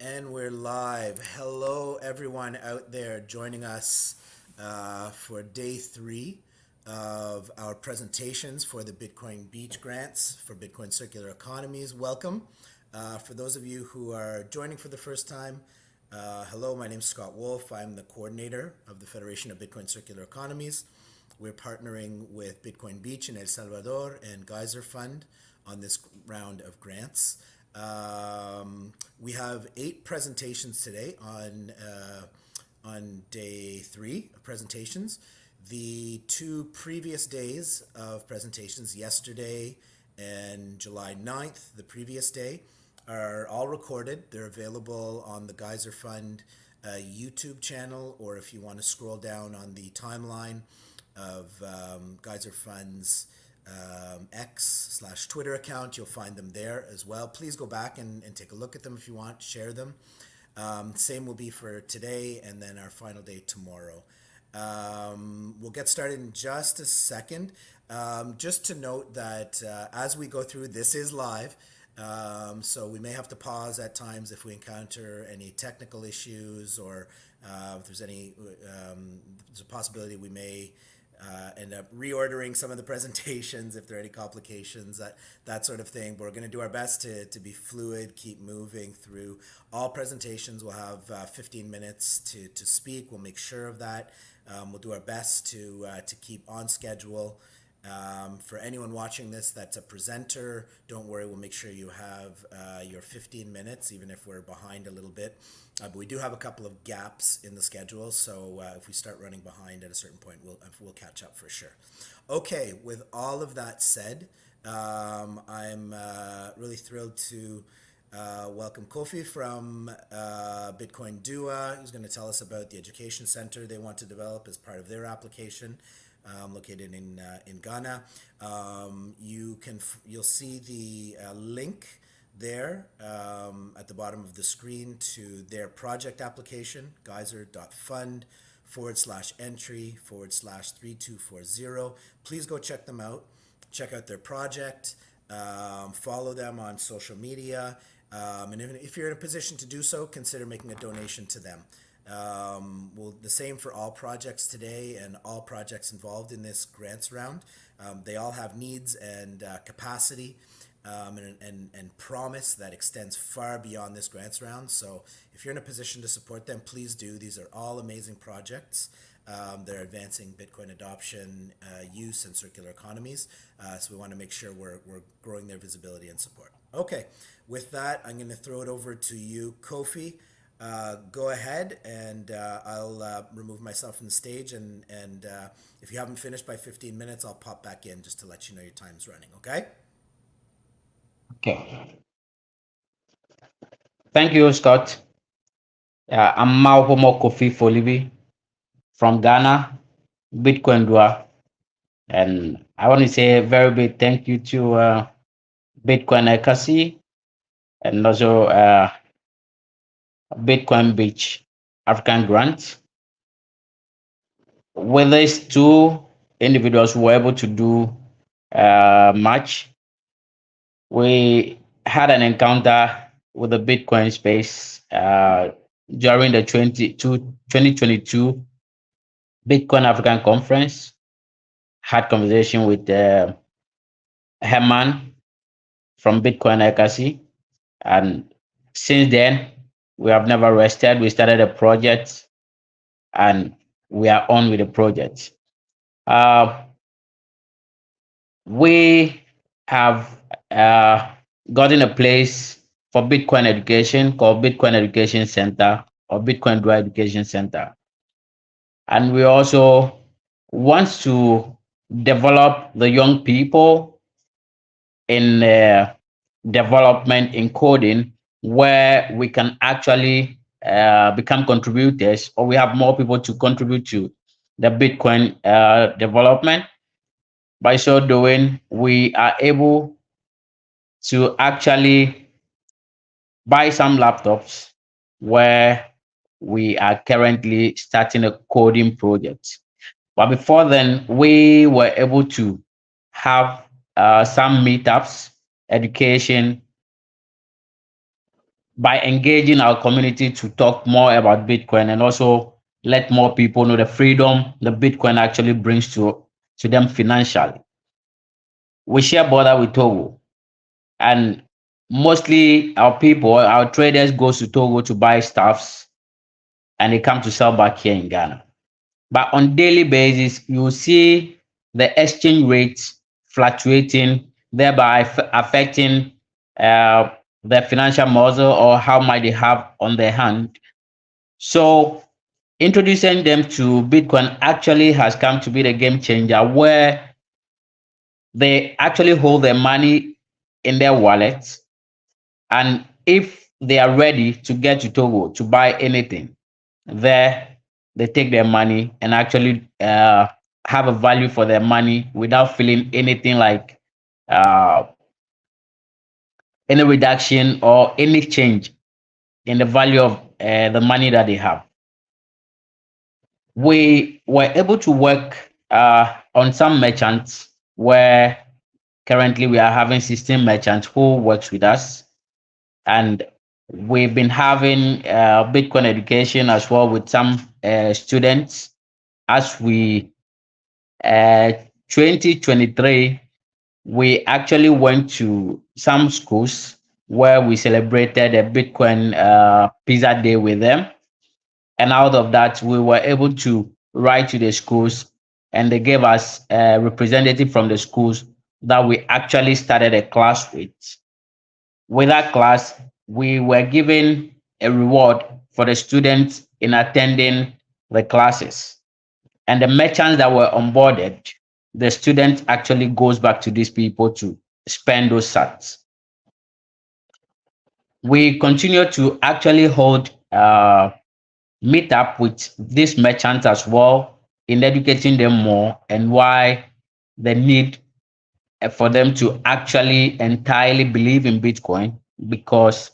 And we're live. Hello, everyone out there joining us for day three of our presentations for the Bitcoin Beach grants for Bitcoin Circular Economies. Welcome. For those of you who are joining for the first time, hello, my name is Scott Wolf. I'm the coordinator of the Federation of Bitcoin Circular Economies. We're partnering with Bitcoin Beach in El Salvador and Geyser Fund on this round of grants. We have 8 presentations today on day 3 of presentations. The 2 previous days of presentations, yesterday and July 9th, the previous day, are all recorded. They're available on the Geyser Fund YouTube channel, or if you want to scroll down on the timeline of Geyser Fund's X/Twitter account, you'll find them there as well. Please go back and take a look at them if you want, share them. Same will be for today and then our final day tomorrow. We'll get started in just a second. Just to note that as we go through, this is live. So we may have to pause at times if we encounter any technical issues, or if there's there's a possibility we may end up reordering some of the presentations if there are any complications, that sort of thing. But we're going to do our best to be fluid, keep moving through all presentations. We'll have 15 minutes to speak. We'll make sure of that. We'll do our best to keep on schedule. For anyone watching this that's a presenter, don't worry, we'll make sure you have your 15 minutes, even if we're behind a little bit. But we do have a couple of gaps in the schedule, so if we start running behind at a certain point, we'll catch up for sure. Okay, with all of that said, I'm really thrilled to welcome Kofi from Bitcoin Dua, who's going to tell us about the education center they want to develop as part of their application. Located in Ghana. You'll see the link there at the bottom of the screen to their project application, geyser.fund/entry/3240. Please go check them out. Check out their project. Follow them on social media. And if you're in a position to do so, consider making a donation to them. The same for all projects today and all projects involved in this grants round. They all have needs and capacity and promise that extends far beyond this grants round. So if you're in a position to support them, please do. These are all amazing projects. They're advancing Bitcoin adoption, use, and circular economies. So we want to make sure we're growing their visibility and support. Okay, with that, I'm going to throw it over to you, Kofi. Go ahead, and I'll remove myself from the stage, and if you haven't finished by 15 minutes, I'll pop back in just to let you know your time's running, okay? Okay. Thank you, Scott. I'm Maupomo Kofi Folibi from Ghana, Bitcoin Dua. And I want to say a very big thank you to Bitcoin Ekasi and also Bitcoin Beach African Grant. With these two individuals who were able to do much, we had an encounter with the Bitcoin space during the 2022 Bitcoin African Conference. Had conversation with Herman from Bitcoin Ekasi, and since then we have never rested. We started a project, and we are on with the project. Uh, we have gotten a place for Bitcoin education called Bitcoin Education Center or Bitcoin Dua Education Center. And we also want to develop the young people in development in coding, where we can actually become contributors, or we have more people to contribute to the Bitcoin development. By so doing, we are able to actually buy some laptops, where we are currently starting a coding project. But before then, we were able to have some meetups, education, by engaging our community to talk more about Bitcoin and also let more people know the freedom the Bitcoin actually brings to them financially. We share border with Togo, and mostly our people, our traders, goes to Togo to buy stuffs, and they come to sell back here in Ghana. But on daily basis, you see the exchange rate fluctuating, thereby affecting uh, their financial muscle or how much they have on their hand. So introducing them to Bitcoin actually has come to be the game changer where they actually hold their money in their wallets. And if they are ready to get to Togo to buy anything, there they take their money and actually have a value for their money without feeling anything like uh, any reduction or any change in the value of the money that they have. We were able to work on some merchants where currently we are having 16 merchants who works with us, and we've been having Bitcoin education as well with some students as we 2023 we actually went to some schools where we celebrated a Bitcoin pizza day with them. And out of that, we were able to write to the schools, and they gave us a representative from the schools that we actually started a class with. With that class, we were given a reward for the students in attending the classes. And the merchants that were onboarded, the student actually goes back to these people to spend those sats. We continue to actually hold meet up with these merchants as well in educating them more and why the need for them to actually entirely believe in Bitcoin, because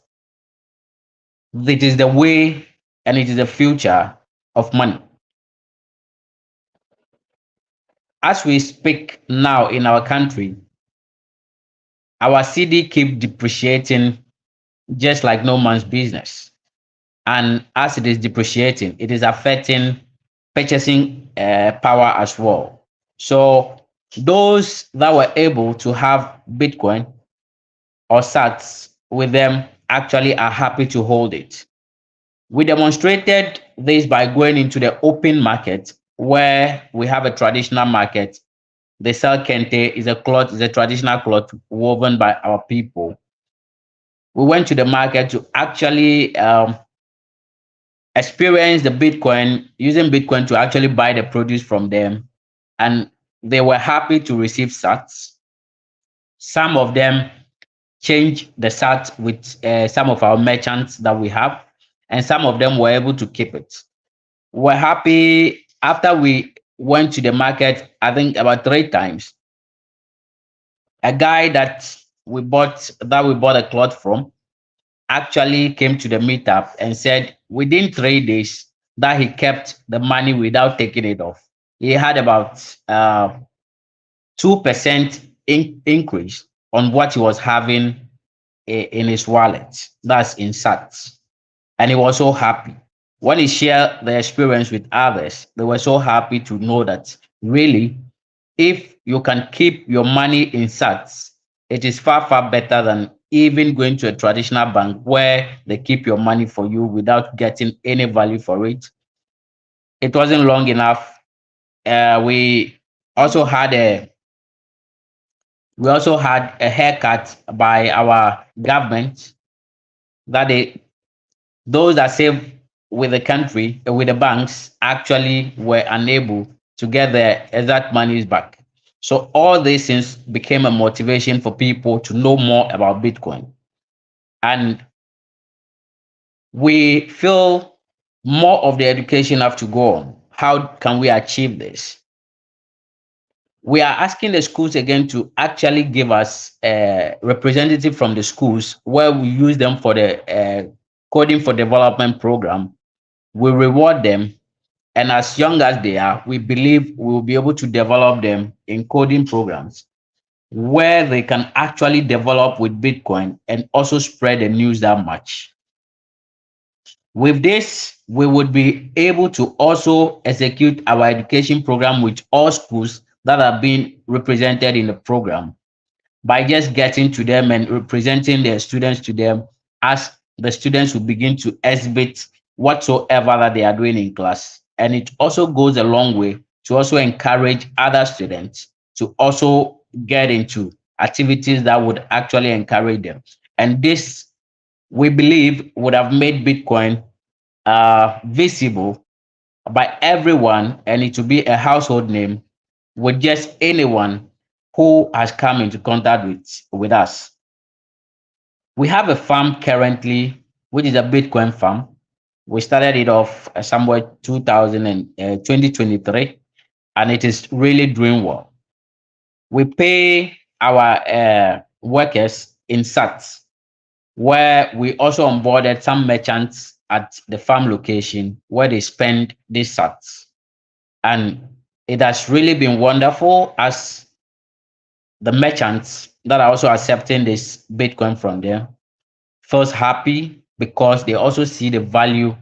it is the way and it is the future of money. As we speak now in our country, our CD keep depreciating just like no man's business. And as it is depreciating, it is affecting purchasing power as well. So those that were able to have Bitcoin or SATs with them actually are happy to hold it. We demonstrated this by going into the open market where we have a traditional market. The sell kente is a cloth, is a traditional cloth woven by our people. We went to the market to actually experience the Bitcoin, using Bitcoin to actually buy the produce from them. And they were happy to receive sats. Some of them changed the sat with some of our merchants that we have, and some of them were able to keep it. We're happy after we went to the market, I think about 3 times. A guy that we bought a cloth from actually came to the meetup and said within 3 days that he kept the money without taking it off. He had about 2% increase on what he was having in his wallet. That's in sats. And he was so happy. When he shared the experience with others, they were so happy to know that really, if you can keep your money in sats, it is far, far better than even going to a traditional bank where they keep your money for you without getting any value for it. It wasn't long enough. We also had a haircut by our government that those that save with the country with the banks actually were unable to get their exact monies back. So all these things became a motivation for people to know more about Bitcoin. And we feel more of the education have to go on. How can we achieve this? We are asking the schools again to actually give us a representative from the schools where we use them for the coding for development program. We reward them, and as young as they are, we believe we will be able to develop them in coding programs where they can actually develop with Bitcoin and also spread the news that much. With this, we would be able to also execute our education program with all schools that are being represented in the program by just getting to them and representing their students to them as the students will begin to exhibit whatsoever that they are doing in class. And it also goes a long way to also encourage other students to also get into activities that would actually encourage them. And this, we believe, would have made Bitcoin visible by everyone, and it will be a household name with just anyone who has come into contact with us. We have a farm currently, which is a Bitcoin farm. We started it off somewhere 2023, and it is really doing well. We pay our workers in sats, where we also onboarded some merchants at the farm location where they spend these sats. And it has really been wonderful as the merchants that are also accepting this Bitcoin from them feels happy because they also see the value,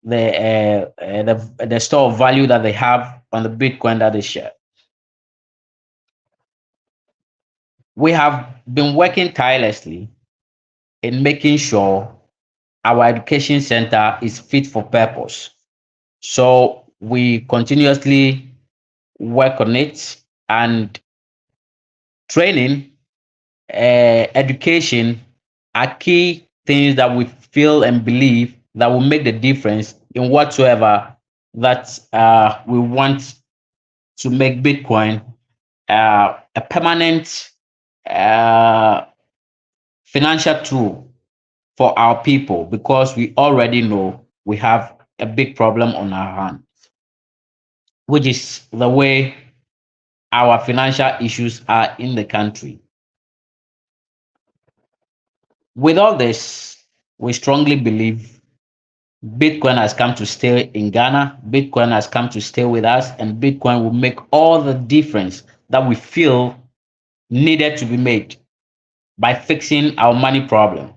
the store of value that they have on the Bitcoin that they share. We have been working tirelessly in making sure our education center is fit for purpose. So we continuously work on it, and training, education are key things that we feel and believe that will make the difference in whatsoever that we want to make Bitcoin a permanent uh, financial tool for our people, because we already know we have a big problem on our hand, which is the way our financial issues are in the country. With all this, we strongly believe Bitcoin has come to stay in Ghana. Bitcoin has come to stay with us, and Bitcoin will make all the difference that we feel needed to be made by fixing our money problem.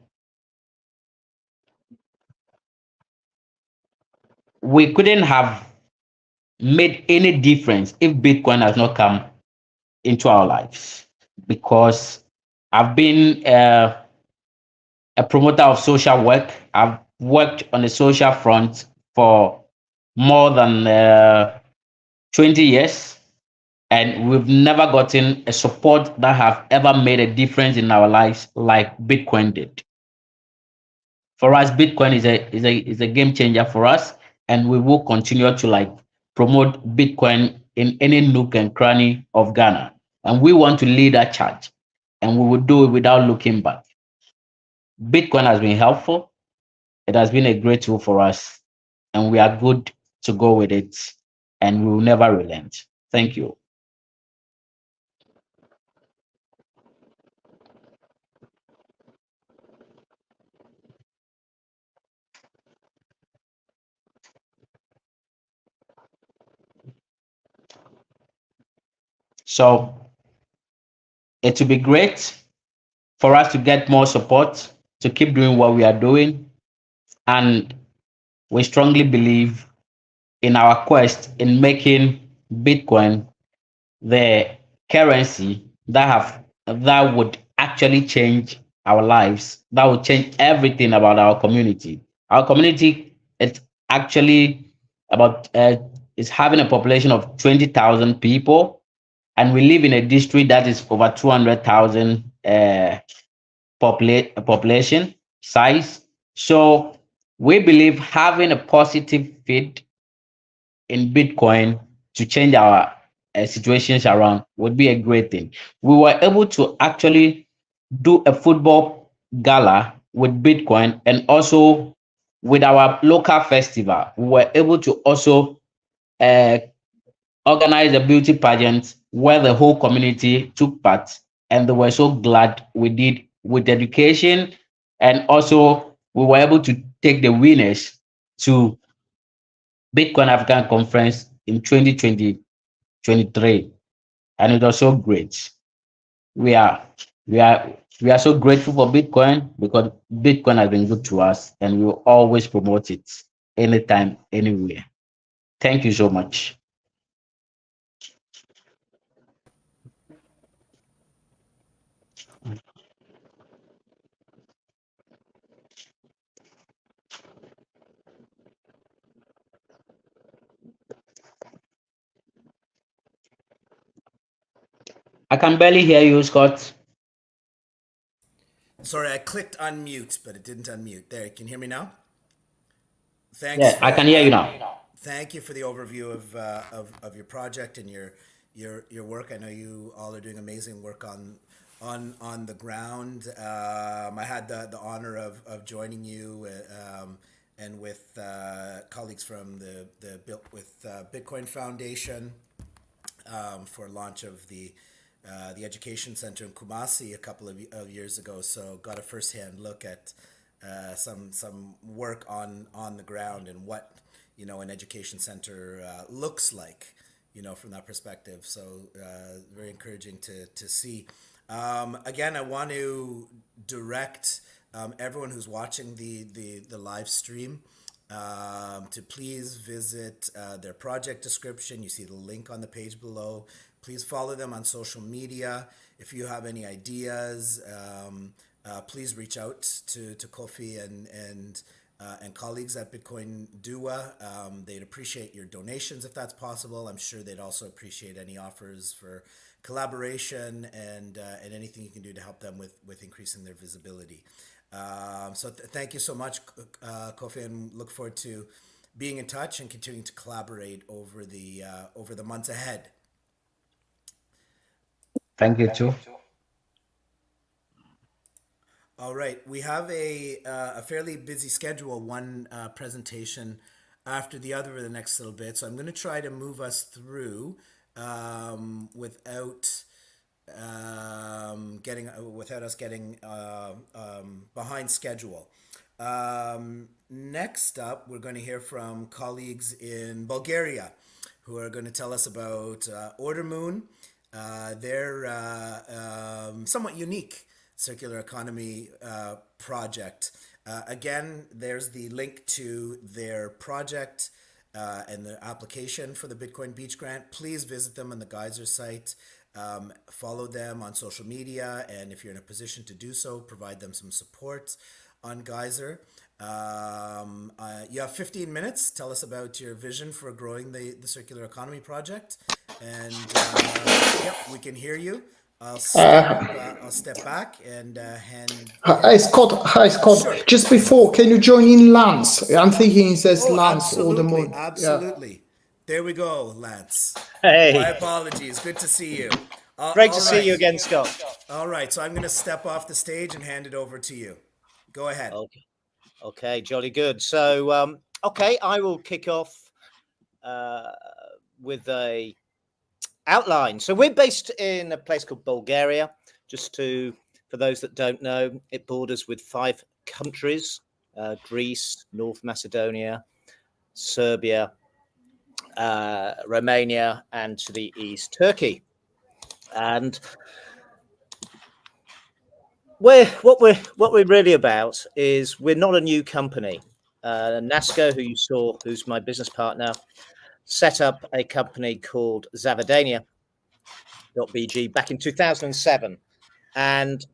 We couldn't have made any difference if Bitcoin has not come into our lives, because I've been a promoter of social work. I've worked on the social front for more than 20 years, and we've never gotten a support that have ever made a difference in our lives like Bitcoin did. For us, Bitcoin is a game changer for us, and we will continue to promote Bitcoin in any nook and cranny of Ghana. And we want to lead that charge, and we will do it without looking back. Bitcoin has been helpful. It has been a great tool for us, and we are good to go with it, and we will never relent. Thank you. So it will be great for us to get more support to keep doing what we are doing. And we strongly believe in our quest in making Bitcoin the currency that would actually change our lives, that would change everything about our community. Our community is actually about is having a population of 20,000 people, and we live in a district that is over 200,000 population size. So we believe having a positive feed in Bitcoin to change our situations around would be a great thing. We were able to actually do a football gala with Bitcoin, and also with our local festival, we were able to also uh, organize a beauty pageant where the whole community took part, and they were so glad we did with education. And also, we were able to take the winners to Bitcoin African Conference in 2023, and it was so great. We are we are We are so grateful for Bitcoin because Bitcoin has been good to us and we will always promote it anytime, anywhere. Thank you so much. I can barely hear you, Scott. Sorry, I clicked unmute, but it didn't unmute. There, can you hear me now? Thanks Yeah, I for can hear you now. thank you for the overview of your project and your work. I know you all are doing amazing work on the ground. I had the honor of joining you and with colleagues from the Built with Bitcoin Foundation for launch of the education center in Kumasi a couple of years ago. So got a firsthand look at some work on the ground and what an education center looks like, from that perspective. So very encouraging to see. Again, I want to direct everyone who's watching the live stream to please visit their project description. You see the link on the page below. Please follow them on social media. If you have any ideas, please reach out to Kofi and colleagues at Bitcoin Dua. They'd appreciate your donations if that's possible. I'm sure they'd also appreciate any offers for collaboration and anything you can do to help them with increasing their visibility. So thank you so much, Kofi, and look forward to being in touch and continuing to collaborate over the months ahead. Thank you too. All right, we have a fairly busy schedule, one presentation after the other for the next little bit. So I'm going to try to move us through without getting without us getting behind schedule. Next up, we're going to hear from colleagues in Bulgaria who are going to tell us about Order Moon, their somewhat unique circular economy project. Again, there's the link to their project and the application for the Bitcoin Beach Grant. Please visit them on the Geyser site. Follow them on social media, and if you're in a position to do so, provide them some support on Geyser. You have 15 minutes. Tell us about your vision for growing the circular economy project, and yep, we can hear you. I'll step back and hand. Hi Scott, hi Scott. Sure. Just before, can you join in Lance? I'm thinking it says Oh, Lance or the absolutely, moon. Yeah. absolutely. There we go, Lance. Hey, My apologies. Good to see you. great All to see right. you again, Scott. All right. So I'm going to step off the stage and hand it over to you. Go ahead. Okay, jolly good. So, okay, I will kick off with a outline. So we're based in a place called Bulgaria. For those that don't know, it borders with 5 countries: Greece, North Macedonia, Serbia, Romania, and to the east, Turkey. And what we're really about is we're not a new company. Nasco, who you saw, who's my business partner, set up a company called Zavadania.bg back in 2007, and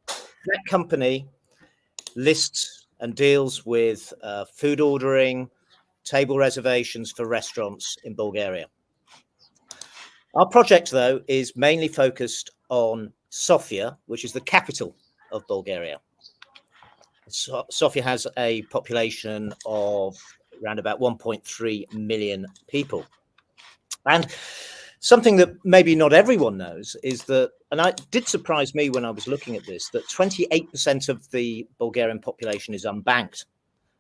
that company lists and deals with food ordering, table reservations for restaurants in Bulgaria. Our project, though, is mainly focused on Sofia, which is the capital of Bulgaria. Sofia has a population of around about 1.3 million people. And something that maybe not everyone knows is that, and it did surprise me when I was looking at this, that 28% of the Bulgarian population is unbanked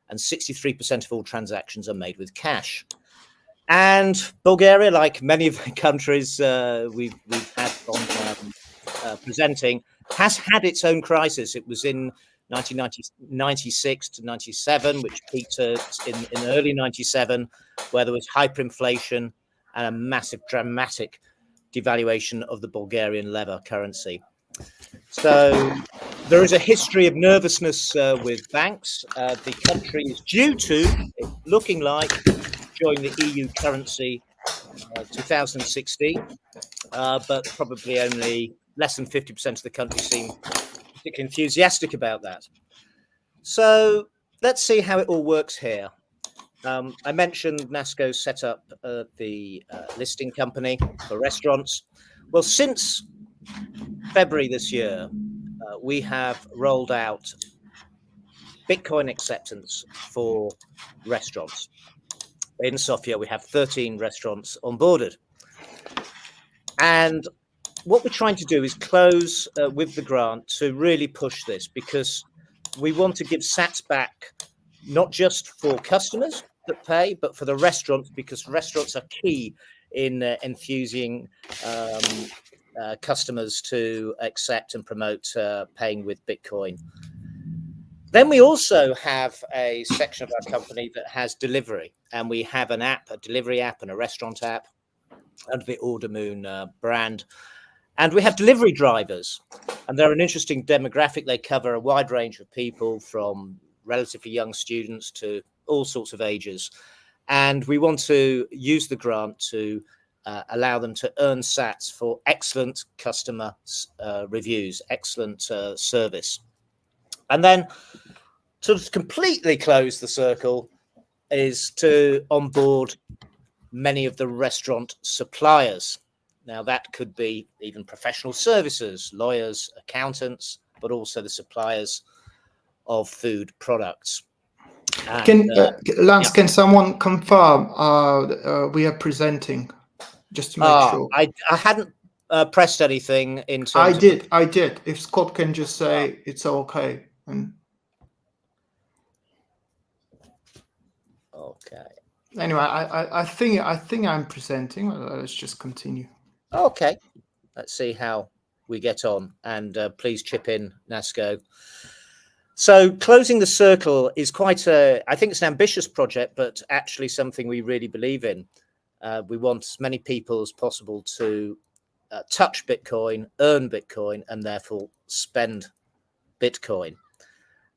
and 63% of all transactions are made with cash. And Bulgaria, like many of the countries we've had on presenting, has had its own crisis. It was in 1996 to 97, which peaked in early 97, where there was hyperinflation and a massive, dramatic devaluation of the Bulgarian leva currency. So there is a history of nervousness with banks. The country is due to, it's looking like, join the EU currency 2016, but probably only less than 50% of the country seem particularly enthusiastic about that. So let's see how it all works here. I mentioned NASCO set up the listing company for restaurants. Well, since February this year, we have rolled out Bitcoin acceptance for restaurants. In Sofia, we have 13 restaurants onboarded. And what we're trying to do is close with the grant to really push this, because we want to give sats back, not just for customers that pay, but for the restaurants, because restaurants are key in enthusing customers to accept and promote paying with Bitcoin. Then we also have a section of our company that has delivery, and we have an app, a delivery app and a restaurant app under the Ordermoon brand. And we have delivery drivers, and they're an interesting demographic. They cover a wide range of people, from relatively young students to all sorts of ages. And we want to use the grant to allow them to earn sats for excellent customer reviews, excellent service. And then to completely close the circle is to onboard many of the restaurant suppliers. Now, that could be even professional services, lawyers, accountants, but also the suppliers of food products. And, Lance, can someone confirm we are presenting, just to make sure? I hadn't pressed anything in terms I of... did. If Scott can just say it's okay. Okay. Anyway, I think I'm presenting. Let's just continue. Okay. Let's see how we get on, and please chip in, NASCO. So closing the circle is quite I think it's an ambitious project, but actually something we really believe in. We want as many people as possible to touch Bitcoin, earn Bitcoin, and therefore spend Bitcoin.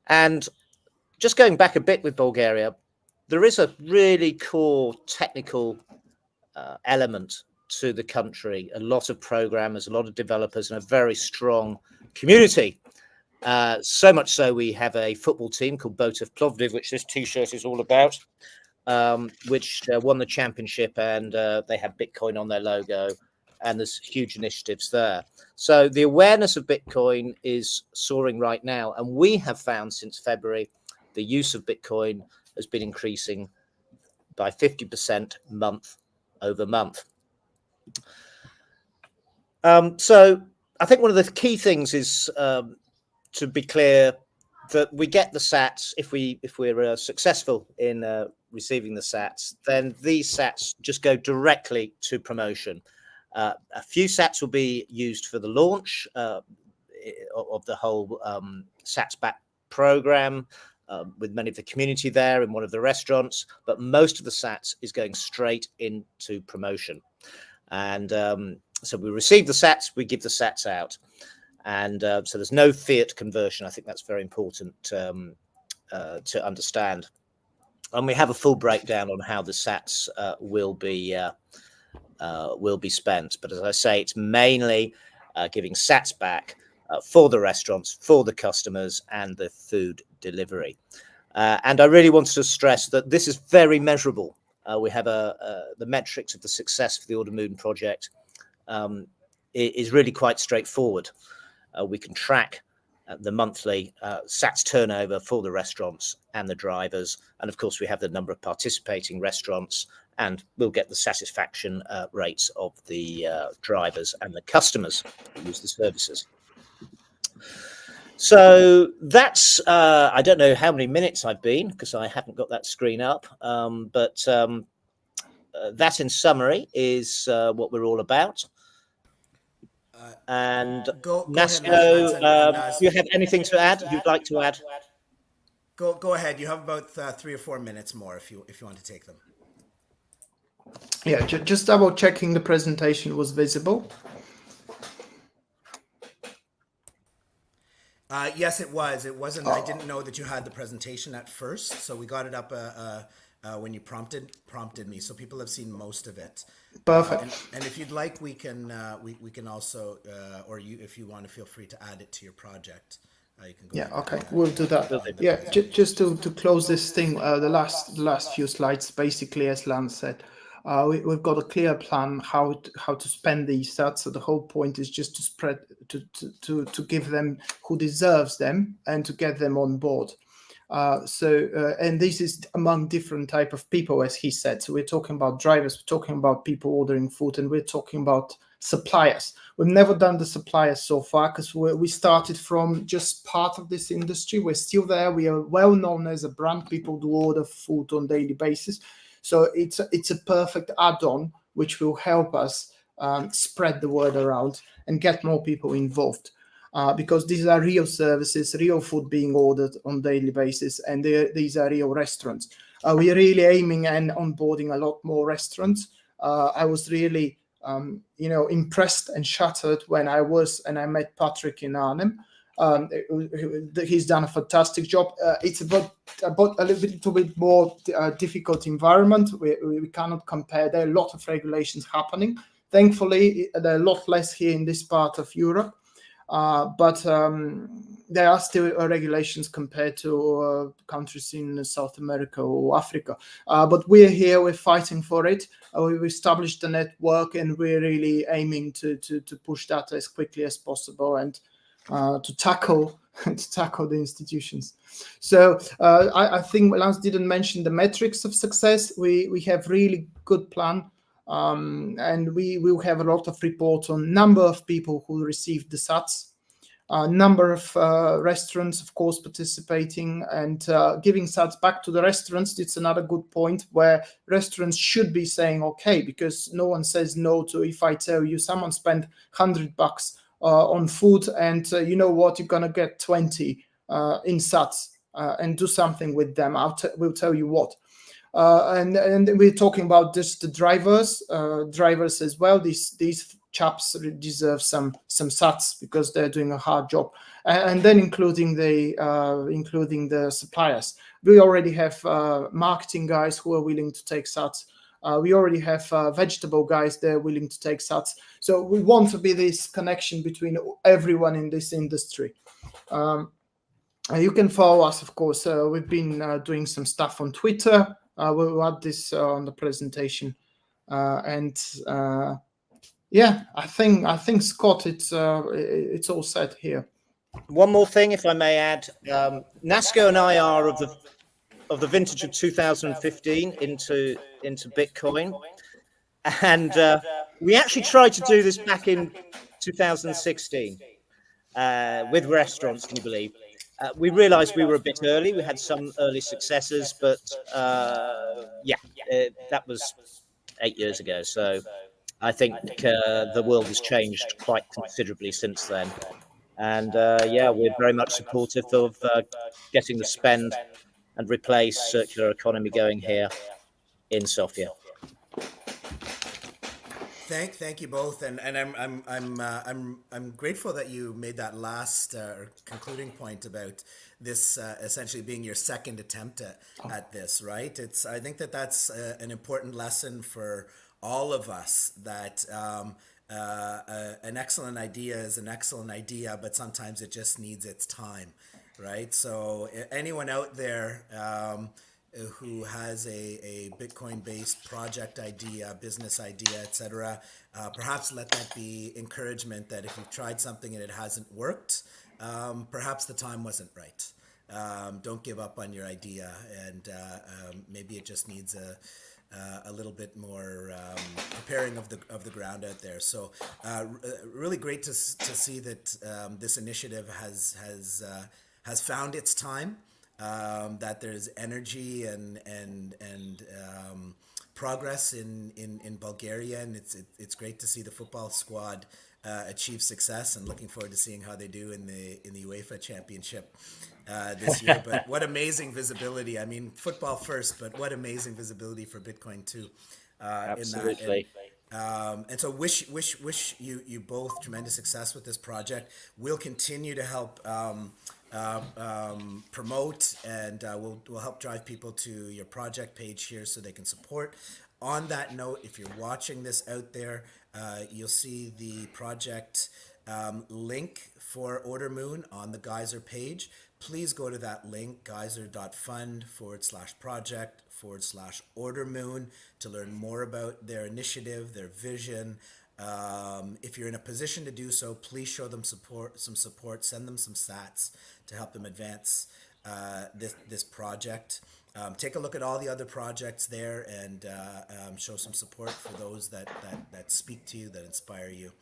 And just going back a bit with Bulgaria, there is a really core technical element to the country. A lot of programmers, a lot of developers, and a very strong community. So much so we have a football team called Botov Plovdiv, which this T-shirt is all about, which won the championship, and they have Bitcoin on their logo, and there's huge initiatives there. So the awareness of Bitcoin is soaring right now, and we have found since February the use of Bitcoin has been increasing by 50% month over month. So I think one of the key things is to be clear that we get the sats. If we're successful in receiving the sats, then these sats just go directly to promotion. A few sats will be used for the launch of the whole sats back program, with many of the community there in one of the restaurants, but most of the sats is going straight into promotion. And so we receive the sats, we give the sats out. And so there's no fiat conversion. I think that's very important to understand. And we have a full breakdown on how the sats will be spent. But as I say, it's mainly giving sats back for the restaurants, for the customers, and the food delivery. And I really wanted to stress that this is very measurable. We have the metrics of the success for the Ordermoon project is really quite straightforward. We can track the monthly sats turnover for the restaurants and the drivers. And of course, we have the number of participating restaurants, and we'll get the satisfaction rates of the drivers and the customers who use the services. So that's, I don't know how many minutes I've been, because I haven't got that screen up, but that in summary is what we're all about. And NASCO, do you have anything to add? You'd like to add? Go ahead. You have about 3 or 4 minutes more if you want to take them. Yeah, just double checking the presentation was visible. Yes, it was. It wasn't. I didn't know that you had the presentation at first, so we got it up when you prompted me. So people have seen most of it. Perfect. And if you'd like, we can also, or you, if you want to, feel free to add it to your project. You can go Yeah, ahead and okay, do that. we'll do that. Will do. Yeah, just to close this thing, the last few slides, basically, as Lance said, we've got a clear plan how to spend these stats. So the whole point is just to spread to give them who deserves them and to get them on board. And this is among different type of people, as he said. So we're talking about drivers, we're talking about people ordering food, and we're talking about suppliers. We've never done the suppliers so far because we started from just part of this industry. We're still there. We are well known as a brand. People do order food on daily basis. So it's a perfect add-on which will help us spread the word around and get more people involved. Because these are real services, real food being ordered on daily basis, and these are real restaurants. We are really aiming and onboarding a lot more restaurants. I was really, impressed and shattered when I met Patrick in Arnhem. He's done a fantastic job. It's about a little bit more difficult environment. We cannot compare. There are a lot of regulations happening. Thankfully, there are a lot less here in this part of Europe. But there are still regulations compared to countries in South America or Africa. But we're here, we're fighting for it. We've established a network, and we're really aiming to push that as quickly as possible and to tackle the institutions. So I think Lance didn't mention the metrics of success. We have really good plan. And we will have a lot of reports on number of people who received the SATs, number of restaurants, of course, participating and giving SATs back to the restaurants. It's another good point where restaurants should be saying, okay, because no one says no to if I tell you someone spent $100 on food and you know what, you're going to get 20 in SATs and do something with them. We'll tell you what. And we're talking about just the drivers as well. These chaps deserve some SATs because they're doing a hard job, and then including the suppliers. We already have marketing guys who are willing to take SATs. We already have vegetable guys they're willing to take SATs. So we want to be this connection between everyone in this industry. You can follow us, of course. We've been doing some stuff on Twitter. We'll add this on the presentation, and yeah, I think Scott, it's all set here. One more thing, if I may add, Nasco and I are of the vintage of 2015 into Bitcoin, and we actually tried to do this back in 2016 with restaurants. Can you believe? We realized we were a bit early. We had some early successes, but that was 8 years ago. So I think the world has changed quite considerably since then. And we're very much supportive of getting the spend and replace circular economy going here in Sofia. Thank you both, and I'm grateful that you made that last concluding point about this essentially being your second attempt at this. Right? I think that's an important lesson for all of us, that an excellent idea is an excellent idea, but sometimes it just needs its time. Right? So anyone out there who has a Bitcoin-based project idea, business idea, etc., perhaps let that be encouragement that if you've tried something and it hasn't worked, perhaps the time wasn't right. Don't give up on your idea, and maybe it just needs a little bit more preparing of the ground out there. So really great to see that this initiative has found its time. That there's energy and progress in Bulgaria, and it's great to see the football squad achieve success, and looking forward to seeing how they do in the UEFA Championship this year. But what amazing visibility! I mean, football first, but what amazing visibility for Bitcoin too. Absolutely. And so wish you both tremendous success with this project. We'll continue to help promote, and we'll help drive people to your project page here so they can support. On that note, if you're watching this out there, you'll see the project link for Order Moon on the Geyser page. Please go to that link, geyser.fund/project/Order Moon, to learn more about their initiative, their vision. If you're in a position to do so, please show them some support, send them some sats to help them advance this project. Take a look at all the other projects there, and show some support for those that speak to you, that inspire you.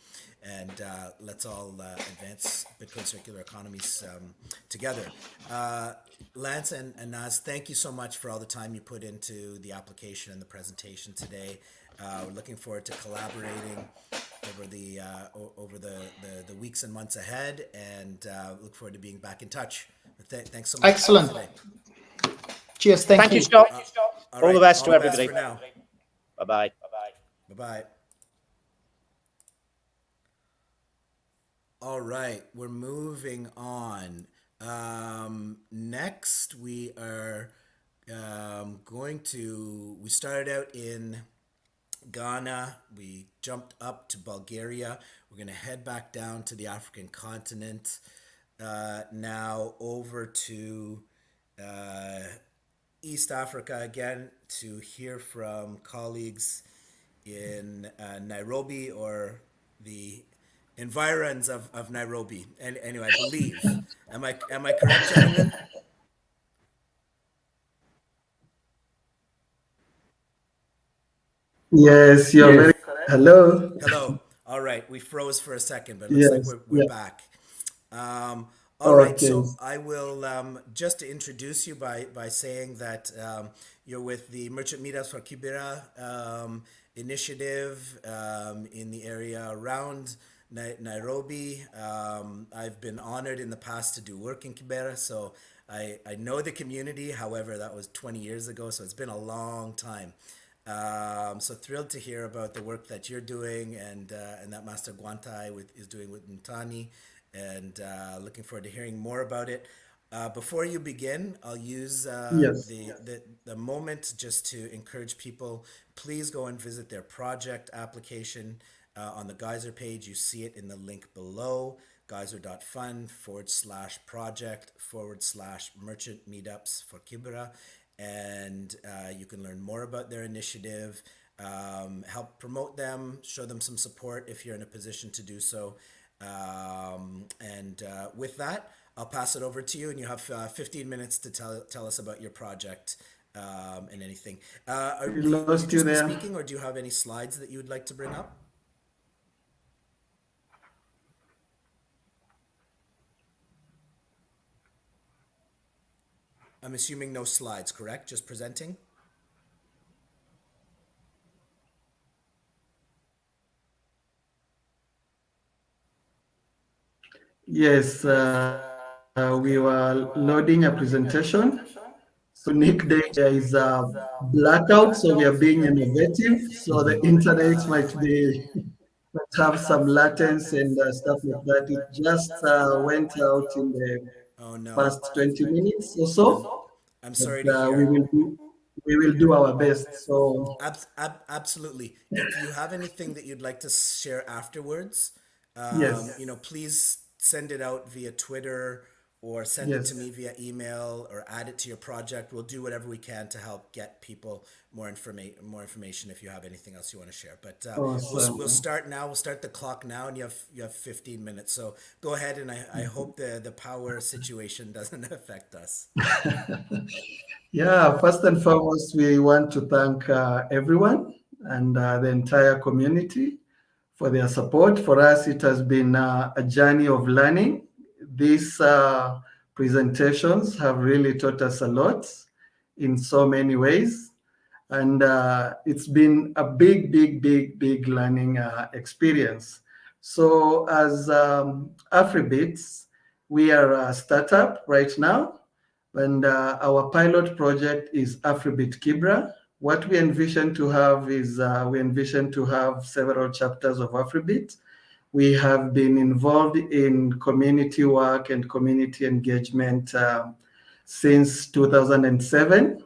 And let's all advance Bitcoin circular economies together. Lance and Naz, thank you so much for all the time you put into the application and the presentation today. We're looking forward to collaborating over the weeks and months ahead, and look forward to being back in touch. Thanks so much. Excellent. Today. Cheers. Thank you, Scott. All the best to everybody. For now. Bye-bye. Bye-bye. All right, we're moving on. Next, we are we started out in Ghana. We jumped up to Bulgaria. We're going to head back down to the African continent. Now over to East Africa again to hear from colleagues in Nairobi, or the environs of Nairobi. And anyway, I believe. Am I correct, gentlemen? Yes, you're very correct. Hello. Hello. All right, we froze for a second, but it looks like we're back. All right, Okay. so I will just to introduce you by saying that you're with the Merchant Meetups for Kibera initiative in the area around Nairobi. I've been honored in the past to do work in Kibera, so I know the community. However, that was 20 years ago, so it's been a long time. So thrilled to hear about the work that you're doing, and that Master Guantai is doing with Ntani, and looking forward to hearing more about it. Before you begin, I'll use Yes. the moment just to encourage people. Please go and visit their project application on the Geyser page. You see it in the link below, geyser.fund/project/merchant meetups for Kibera. And you can learn more about their initiative, help promote them, show them some support if you're in a position to do so. And with that, I'll pass it over to you, and you have 15 minutes to tell us about your project and anything. We You lost you just be there. speaking, or do you have any slides that you would like to bring up? I'm assuming no slides, correct? Just presenting? Yes, we were loading a presentation. So Nick, there is a blackout, so we are being innovative. So the internet might have some latency and stuff like that. It just went out in the Oh no. past 20 minutes or I'm so, I'm but sorry to hear. we will do our best. So Absolutely. If you have anything that you'd like to share afterwards, yes, please send it out via Twitter, or send it to yes. me via email, or add it to your project. We'll do whatever we can to help get people more information if you have anything else you want to share. But Awesome. we'll start now. We'll start the clock now, and you have 15 minutes. So go ahead, and I hope the power situation doesn't affect us. Yeah, first and foremost, we want to thank everyone and the entire community for their support. For us, it has been a journey of learning. These presentations have really taught us a lot in so many ways. And it's been a big learning experience. So as AfriBits, we are a startup right now, and our pilot project is AfriBit Kibra. what we envision to have is we envision to have several chapters of AfriBit. We have been involved in community work and community engagement since 2007.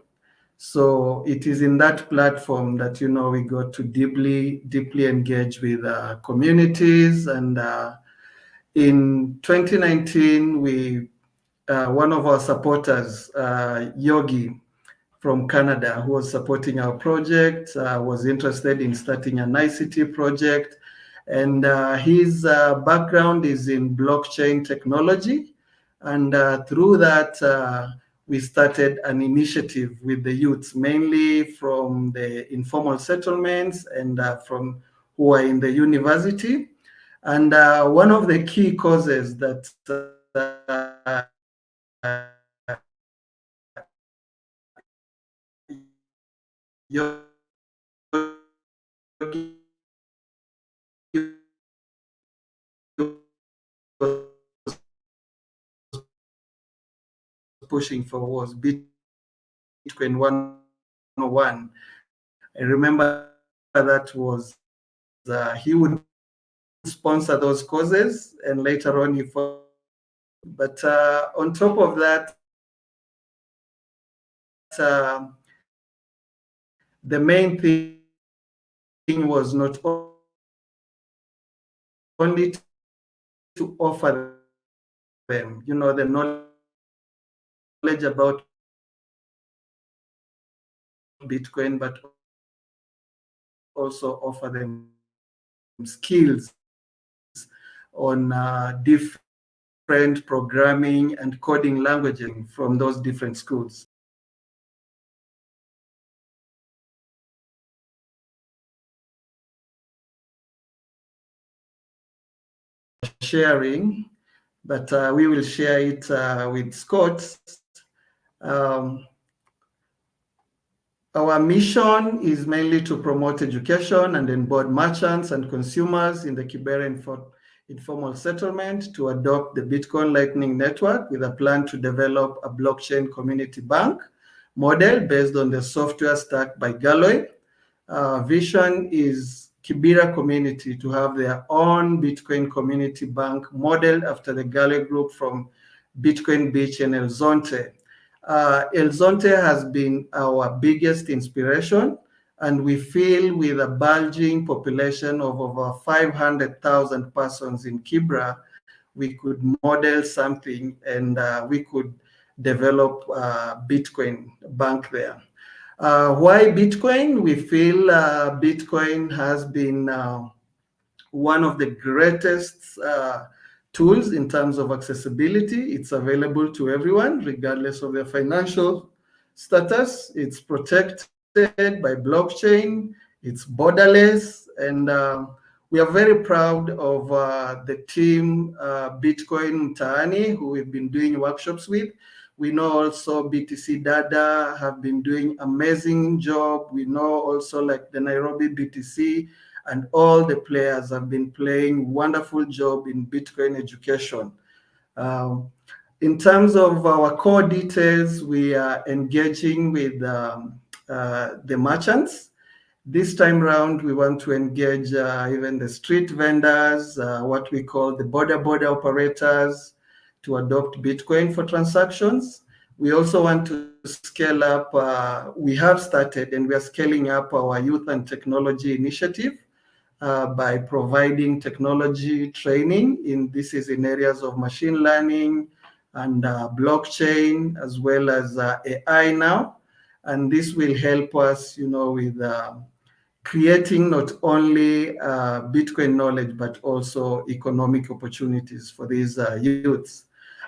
So it is in that platform that, we got to deeply engage with communities. And in 2019, one of our supporters, Yogi from Canada, who was supporting our project, was interested in starting an ICT project. And his background is in blockchain technology. And through that, we started an initiative with the youths, mainly from the informal settlements and from who are in the university. And one of the key causes that pushing for was Bitcoin 101. I remember that was he would sponsor those causes, and later on he fought. But on top of that, the main thing was not only to offer them, the knowledge about Bitcoin, but also offer them skills on different programming and coding languages from those different schools. Sharing, but we will share it with Scott. Our mission is mainly to promote education and onboard merchants and consumers in the Kibera informal settlement to adopt the Bitcoin Lightning Network with a plan to develop a blockchain community bank model based on the software stack by Galway. Vision is Kibera community to have their own Bitcoin community bank modeled after the Galway group from Bitcoin Beach and El Zonte. El Zonte has been our biggest inspiration, and we feel with a bulging population of over 500,000 persons in Kibera, we could model something and we could develop a Bitcoin bank there. Why Bitcoin? We feel Bitcoin has been one of the greatest tools in terms of accessibility. It's available to everyone, regardless of their financial status. It's protected by blockchain. It's borderless. And we are very proud of the team, Bitcoin Mtaani, who we've been doing workshops with. We know also BTC Dada have been doing amazing job. We know also like the Nairobi BTC, and all the players have been playing wonderful job in Bitcoin education. In terms of our core details, we are engaging with the merchants. This time round, we want to engage even the street vendors, what we call the border operators, to adopt Bitcoin for transactions. We also want to scale up. We have started and we are scaling up our youth and technology initiative by providing technology training. This is in areas of machine learning and blockchain, as well as AI now. And this will help us, with creating not only Bitcoin knowledge, but also economic opportunities for these youths.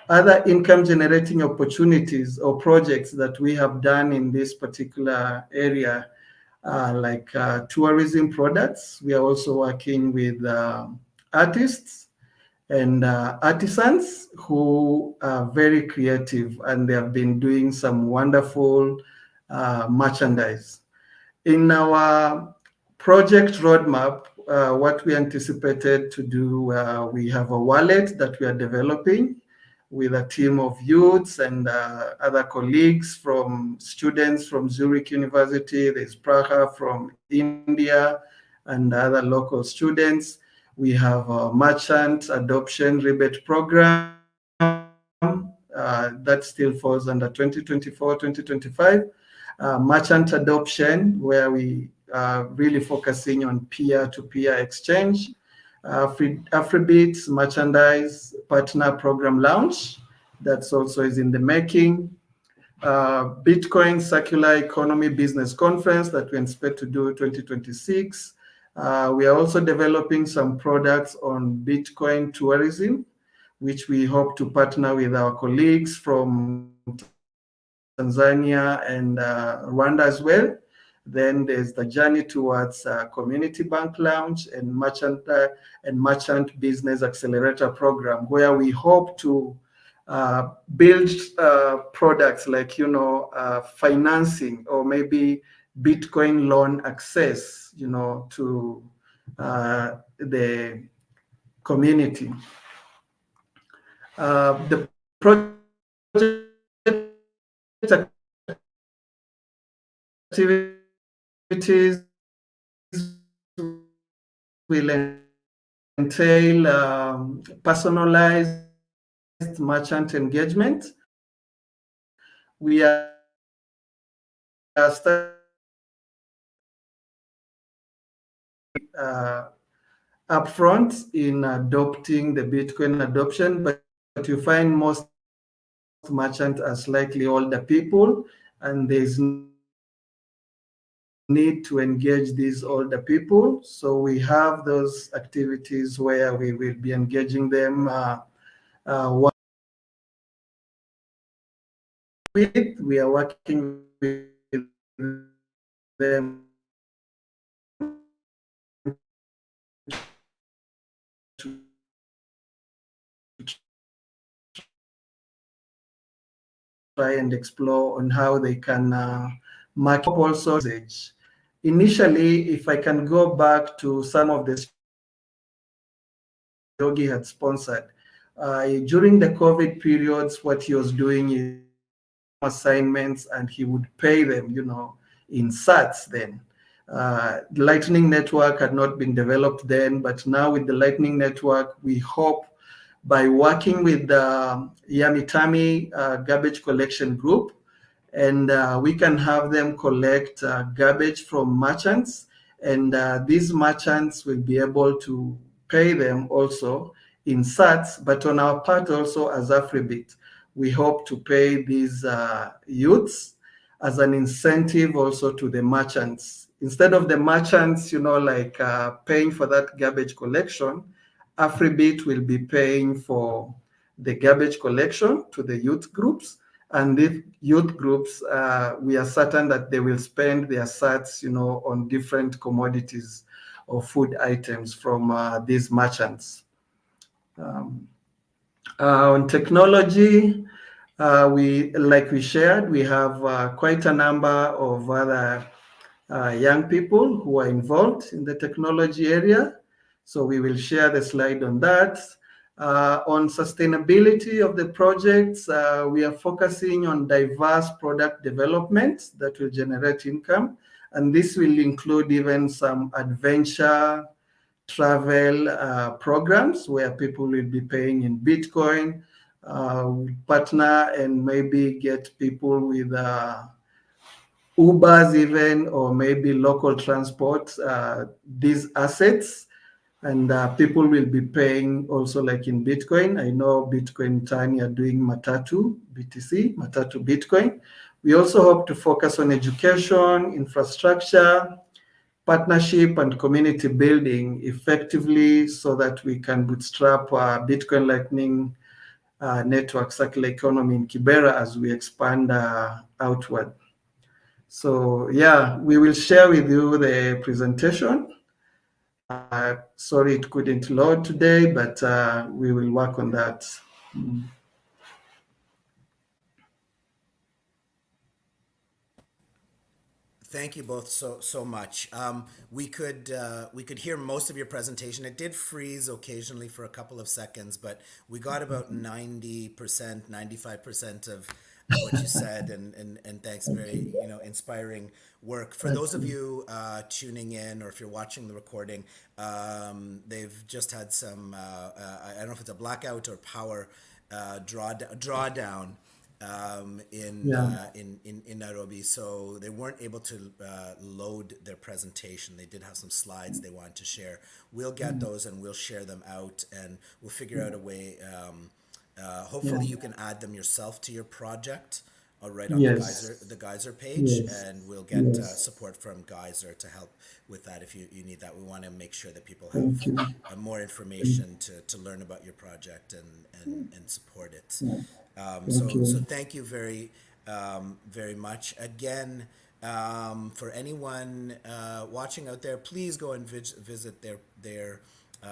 Other income generating opportunities or projects that we have done in this particular area, like tourism products. We are also working with artists and artisans who are very creative, and they have been doing some wonderful merchandise. In our project roadmap, what we anticipated to do, we have a wallet that we are developing. with a team of youths and other colleagues from students from Zurich University. There's Praha from India and other local students. We have a merchant adoption rebate program that still falls under 2024-2025. Merchant adoption, where we are really focusing on peer-to-peer exchange. Afribeats merchandise partner program launch, that's also is in the making. Bitcoin Circular Economy Business Conference that we expect to do 2026. We are also developing some products on Bitcoin tourism, which we hope to partner with our colleagues from Tanzania and Rwanda as well. Then there's the journey towards community bank launch and merchant business accelerator program, where we hope to build products like financing or maybe Bitcoin loan access, to the community. The project activities will entail personalized merchant engagement. We are starting upfront in adopting the Bitcoin adoption, but you find most merchants are slightly older people, and there's need to engage these older people. So we have those activities where we will be engaging them. We are working with them to try and explore on how they can market also. Initially, if I can go back to some of the Yogi had sponsored, during the COVID periods, what he was doing is assignments and he would pay them, in sats then. The Lightning Network had not been developed then, but now with the Lightning Network, we hope by working with the Yamitami garbage collection group, and we can have them collect garbage from merchants, and these merchants will be able to pay them also in sats, but on our part also as Afribit, we hope to pay these youths as an incentive also to the merchants. Instead of the merchants, paying for that garbage collection, Afribit will be paying for the garbage collection to the youth groups. And the youth groups, we are certain that they will spend their sats, on different commodities or food items from these merchants. On technology, we shared, we have quite a number of other young people who are involved in the technology area. So we will share the slide on that. On sustainability of the projects, we are focusing on diverse product development that will generate income. And this will include even some adventure travel programs where people will be paying in Bitcoin. Partner and maybe get people with Ubers even, or maybe local transport, these assets, and people will be paying also like in Bitcoin. I know Bitcoin Tiny are doing Matatu, BTC, Matatu Bitcoin. We also hope to focus on education, infrastructure, partnership, and community building effectively so that we can bootstrap Bitcoin Lightning Network circular economy in Kibera as we expand outward. So yeah, we will share with you the presentation. Sorry it couldn't load today, but we will work on that. Thank you both so much. We could hear most of your presentation. It did freeze occasionally for a couple of seconds, but we got about 90%, 95% of what you said, and thanks, very inspiring work. For those of you tuning in, or if you're watching the recording, they've just had some I don't know if it's a blackout or power drawdown in Nairobi, so they weren't able to load their presentation. They did have some slides they wanted to share. We'll get those and we'll share them out, and we'll figure out a way. Hopefully, you can add them yourself to your project, or right on the Geyser page, and we'll get support from Geyser to help with that if you need that. We want to make sure that people have more information to learn about your project and support it. So thank you very much. Again, for anyone watching out there, please go and visit their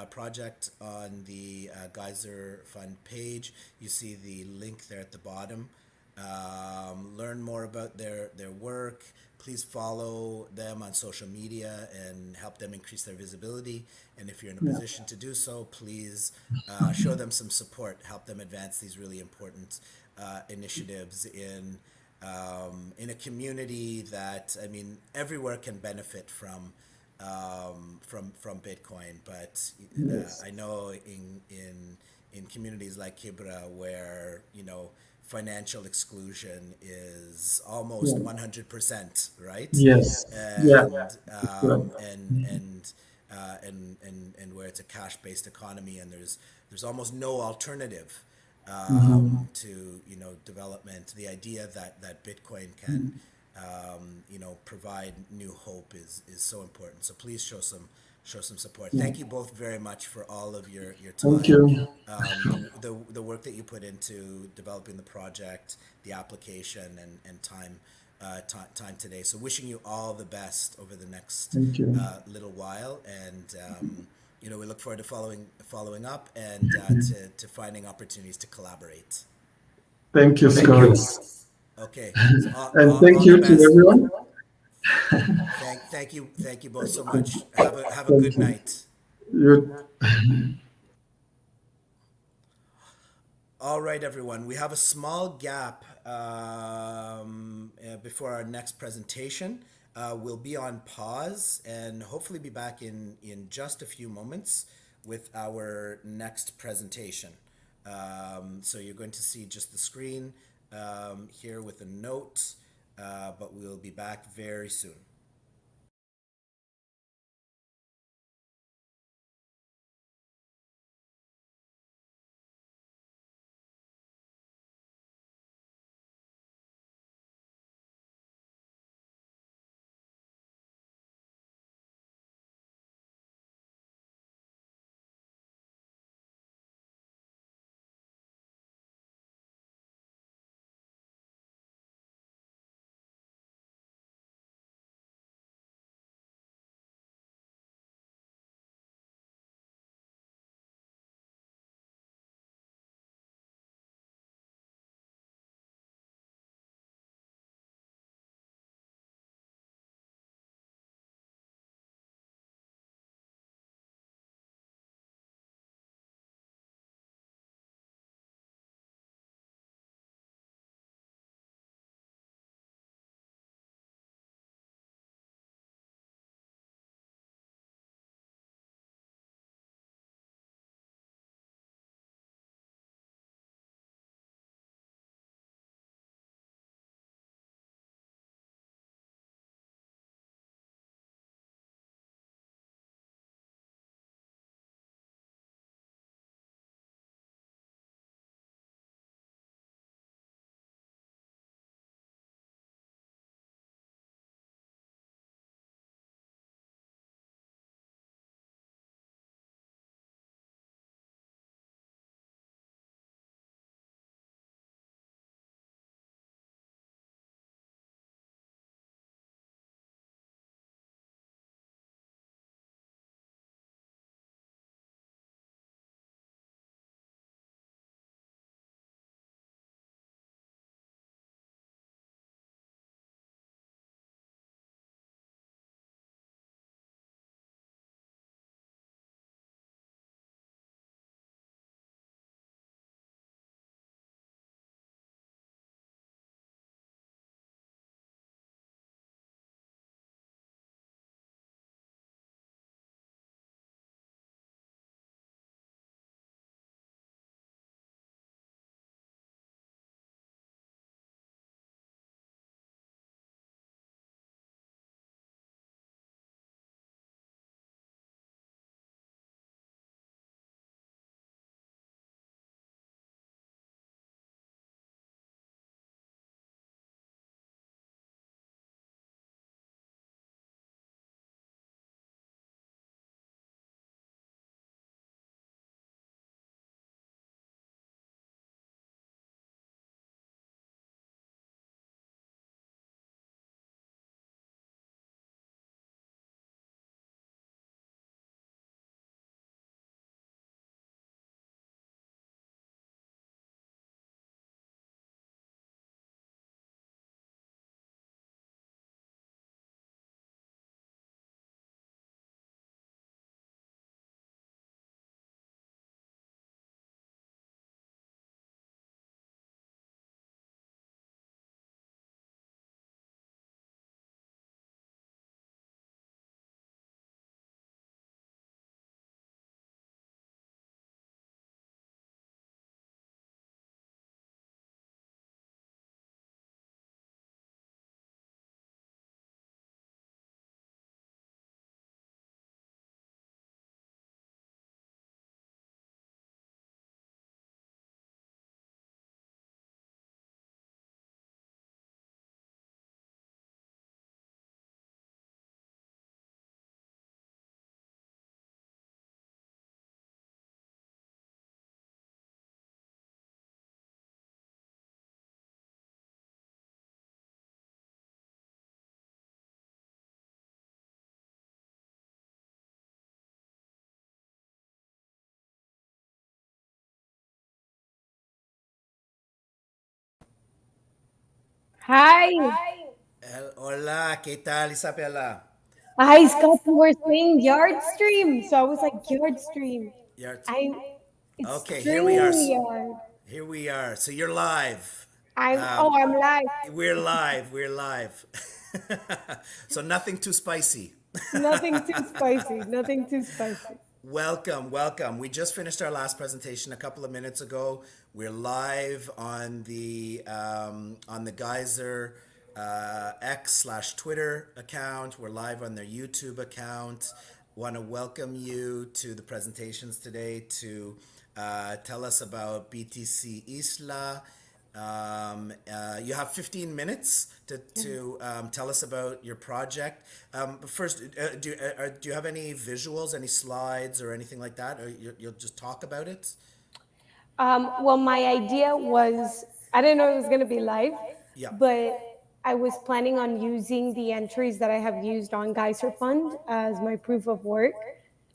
project on the Geyser Fund page. You see the link there at the bottom. Learn more about their work. Please follow them on social media and help them increase their visibility. And if you're in a position to do so, please show them some support. Help them advance these really important initiatives in a community that, I mean, everywhere can benefit from Bitcoin, but I know in communities like Kibra, where financial exclusion is almost 100%, right? Yes. And where it's a cash-based economy, and there's almost no alternative to development. The idea that Bitcoin can provide new hope is so important. So please show some support. Thank you both very much for all of your time. Thank you. The work that you put into developing the project, the application, and time today. So wishing you all the best over the next little while, and we look forward to following up and to finding opportunities to collaborate. Thank you, Scott. Okay. And thank you to everyone. Thank you both so much. Have a good night. All right, everyone. We have a small gap before our next presentation. We'll be on pause and hopefully be back in just a few moments with our next presentation. So you're going to see just the screen here with a note, but we'll be back very soon. Hi. Hola, ¿qué tal, Isabella? Hi, Scott. You were saying yard stream. So I was like, yard stream. You're, I it's okay, here we are. stream yard. Here we are. So you're live. I'm live. We're live. We're live. So nothing too spicy. Nothing too spicy. Nothing too spicy. Welcome, welcome. We just finished our last presentation a couple of minutes ago. We're live on the Geyser X/Twitter account. We're live on their YouTube account. Want to welcome you to the presentations today to tell us about BTC Isla. You have 15 minutes to tell us about your project. But first, do you have any visuals, any slides, or anything like that? Or you'll just talk about it? Well, my idea was I didn't know it was going to be live, Yeah. but I was planning on using the entries that I have used on Geyser Fund as my proof of work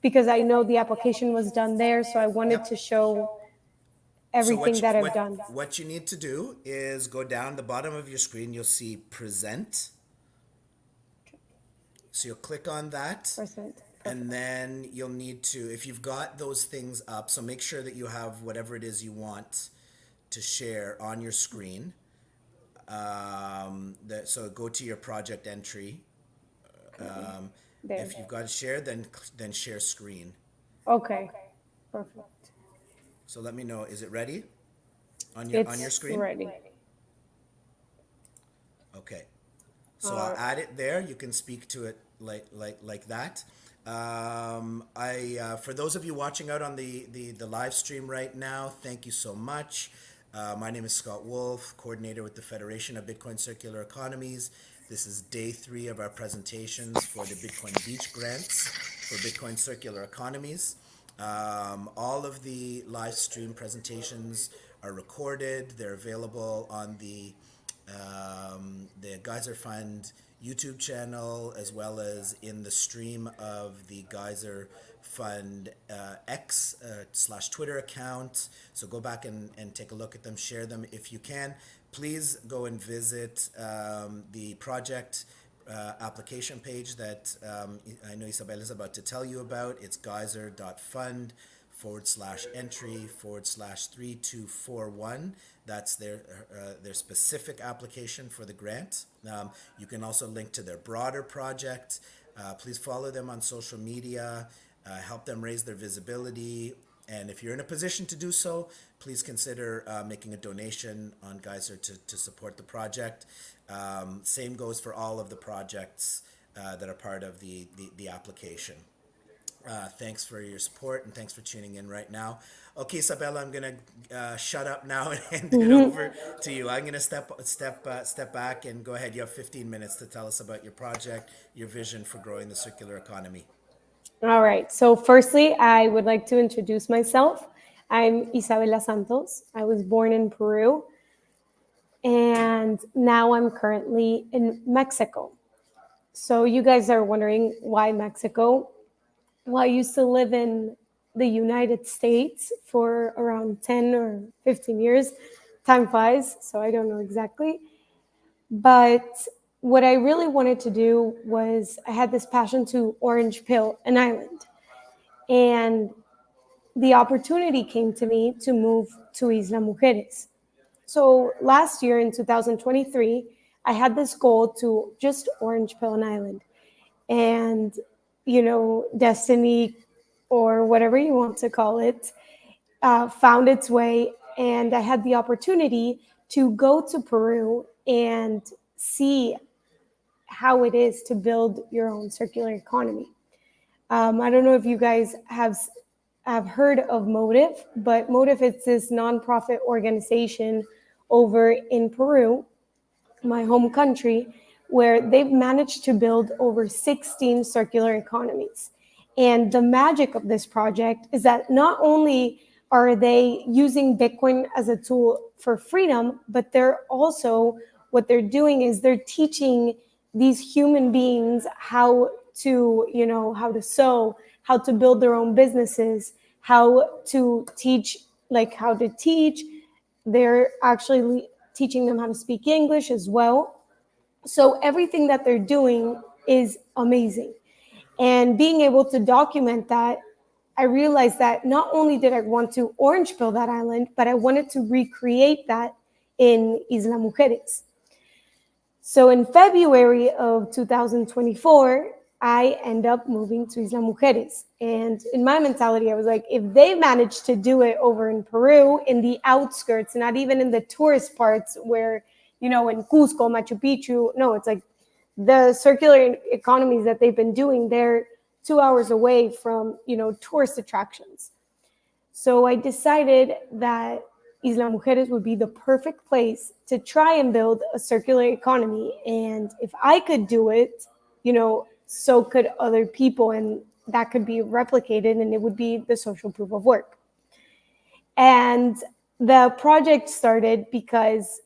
because I know the application was done there. So I wanted to show So everything that I've done. what you need to do is go down the bottom of your screen. You'll see present. So you'll click on that. Percent. And then you'll need to, if you've got those things up, so make sure that you have whatever it is you want to share on your screen. So go to your project entry. There. If you've got it shared, then share screen. Okay. Perfect. So let me know. Is it ready on your screen? Ready. Okay. So I'll add it there. You can speak to it like that. For those of you watching out on the live stream right now, thank you so much. My name is Scott Wolf, coordinator with the Federation of Bitcoin Circular Economies. This is day 3 of our presentations for the Bitcoin Beach grants for Bitcoin Circular Economies. All of the live stream presentations are recorded. They're available on the Geyser Fund YouTube channel, as well as in the stream of the Geyser Fund X/Twitter account. So go back and take a look at them, share them if you can. Please go and visit the project application page that I know Isabel is about to tell you about. It's geyser.fund/entry/3241. That's their specific application for the grant. You can also link to their broader project. Please follow them on social media, help them raise their visibility. And if you're in a position to do so, please consider making a donation on Geyser to support the project. Same goes for all of the projects that are part of the application. Thanks for your support and thanks for tuning in right now. Okay, Isabella, I'm gonna shut up now and hand it over to you. I'm gonna step back and go ahead. You have 15 minutes to tell us about your project, your vision for growing the circular economy. All right. So, firstly, I would like to introduce myself. I'm Isabela Santos. I was born in Peru, and now I'm currently in Mexico. So, you guys are wondering why Mexico? Well, I used to live in the United States for around 10 or 15 years. Time flies, so I don't know exactly. But what I really wanted to do was I had this passion to orange pill an island. And the opportunity came to me to move to Isla Mujeres. So last year in 2023, I had this goal to just orange pill an island. And, destiny or whatever you want to call it found its way. And I had the opportunity to go to Peru and see how it is to build your own circular economy. I don't know if you guys have heard of Motive, but Motive is this nonprofit organization over in Peru, my home country, where they've managed to build over 16 circular economies. And the magic of this project is that not only are they using Bitcoin as a tool for freedom, but they're also, what they're doing is they're teaching these human beings how to sew, how to build their own businesses, how to teach. They're actually teaching them how to speak English as well. So everything that they're doing is amazing. And being able to document that, I realized that not only did I want to orange peel that island, but I wanted to recreate that in Isla Mujeres. So in February of 2024, I end up moving to Isla Mujeres. And in my mentality, I was like, if they managed to do it over in Peru, in the outskirts, not even in the tourist parts where, in Cusco, Machu Picchu, no, it's like the circular economies that they've been doing, they're 2 hours away from, tourist attractions. So I decided that Isla Mujeres would be the perfect place to try and build a circular economy. And if I could do it, so could other people, and that could be replicated, and it would be the social proof of work. And the project started because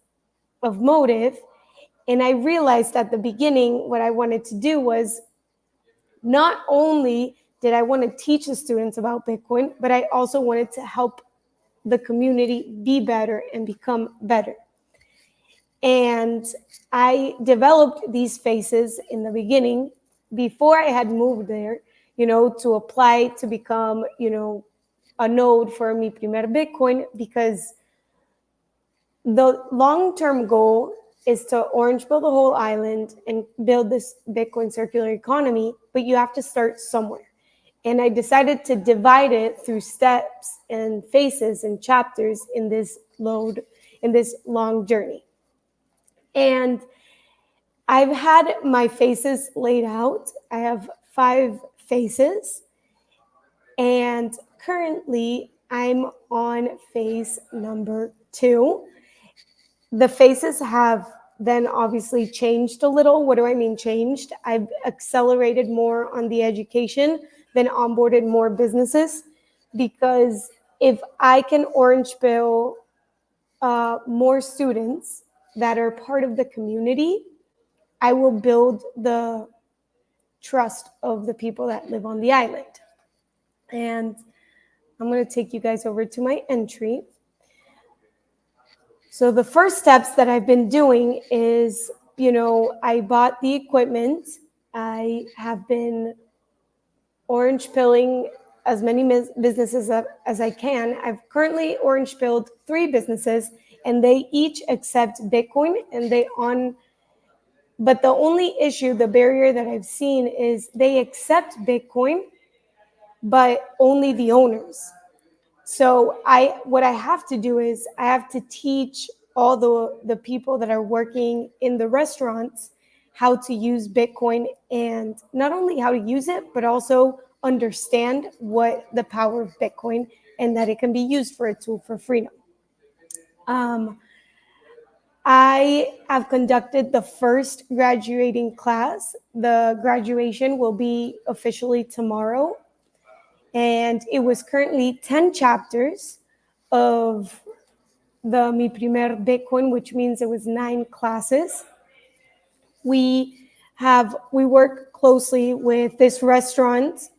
of motive. And I realized at the beginning what I wanted to do was not only did I want to teach the students about Bitcoin, but I also wanted to help the community be better and become better. And I developed these faces in the beginning before I had moved there, to apply to become, a node for Mi Primer Bitcoin, because the long-term goal is to orange peel the whole island and build this Bitcoin circular economy, but you have to start somewhere. And I decided to divide it through steps and phases and chapters in this long journey. And I've had my faces laid out. I have 5 faces. And currently I'm on phase number 2. The faces have then obviously changed a little. What do I mean changed? I've accelerated more on the education, then onboarded more businesses, because if I can orange peel more students that are part of the community, I will build the trust of the people that live on the island. And I'm going to take you guys over to my entry. So the first steps that I've been doing is, I bought the equipment. I have been orange pilling as many businesses as I can. I've currently orange pilled 3 businesses, and they each accept Bitcoin, but the only issue, the barrier that I've seen is they accept Bitcoin, but only the owners. So what I have to do is I have to teach all the people that are working in the restaurants how to use Bitcoin, and not only how to use it, but also understand what the power of Bitcoin and that it can be used for a tool for freedom. I have conducted the first graduating class. The graduation will be officially tomorrow. And it was currently 10 chapters of the Mi Primer Bitcoin, which means it was 9 classes. We work closely with this restaurant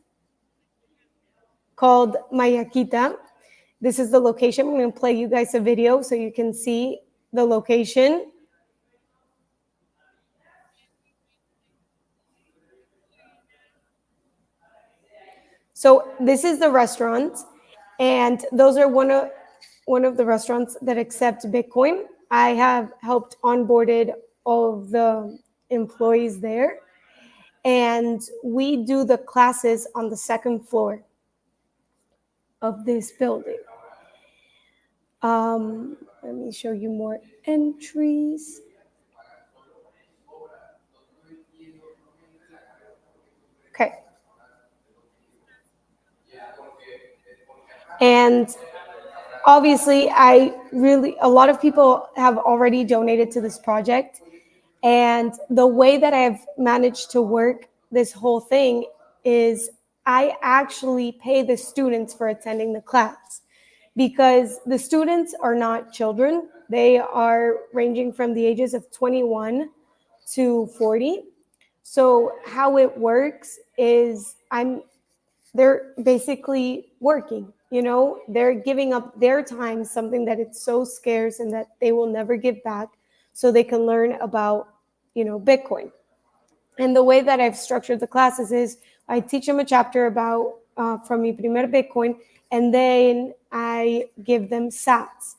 called Mayaquita. This is the location. I'm going to play you guys a video so you can see the location. So this is the restaurant, and those are one of the restaurants that accept Bitcoin. I have helped onboarded all of the employees there, and we do the classes on the 2nd floor of this building. Let me show you more entries. Okay. And obviously, a lot of people have already donated to this project. And the way that I've managed to work this whole thing is I actually pay the students for attending the class, because the students are not children. They are ranging from the ages of 21 to 40. So how it works is they're basically working. they're giving up their time, something that it's so scarce and that they will never give back, so they can learn about, Bitcoin. And the way that I've structured the classes is I teach them a chapter about from Mi Primer Bitcoin, and then I give them sats.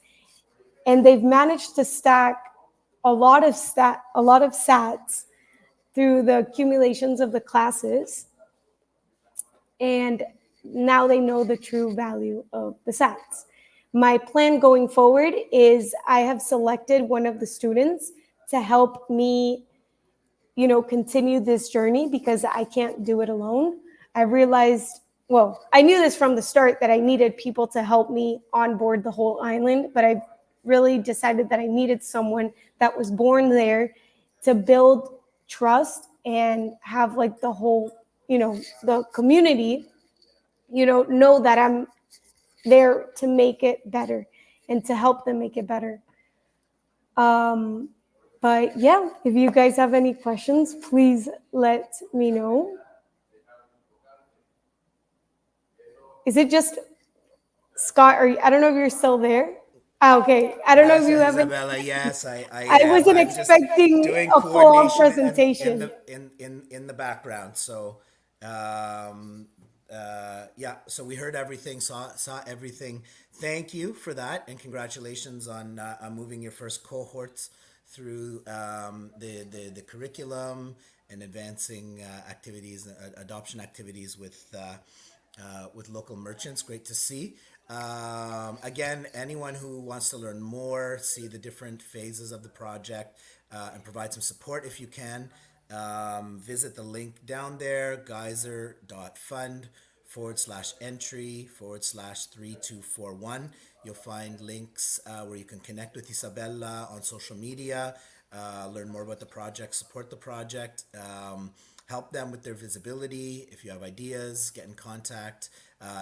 And they've managed to stack a lot of sats through the accumulations of the classes. And now they know the true value of the sats. My plan going forward is I have selected one of the students to help me continue this journey, because I can't do it alone. I realized, well, I knew this from the start, that I needed people to help me onboard the whole island, but I really decided that I needed someone that was born there to build trust and have like the whole, the community, know that I'm there to make it better and to help them make it better. But yeah, if you guys have any questions, please let me know. Is it just Scott? Or I don't know if you're still there. Okay, I don't know if you Gracias, haven't. Isabella. Yes, I I am. wasn't I'm just expecting doing a full-on coordination presentation. in the background. So, yeah. So we heard everything, saw everything. Thank you for that, and congratulations on moving your first cohorts through the curriculum and advancing activities, adoption activities with local merchants. Great to see. Again, anyone who wants to learn more, see the different phases of the project, and provide some support if you can, visit the link down there, geyser.fund/entry/3241. You'll find links where you can connect with Isabella on social media, learn more about the project, support the project, help them with their visibility. If you have ideas, get in contact.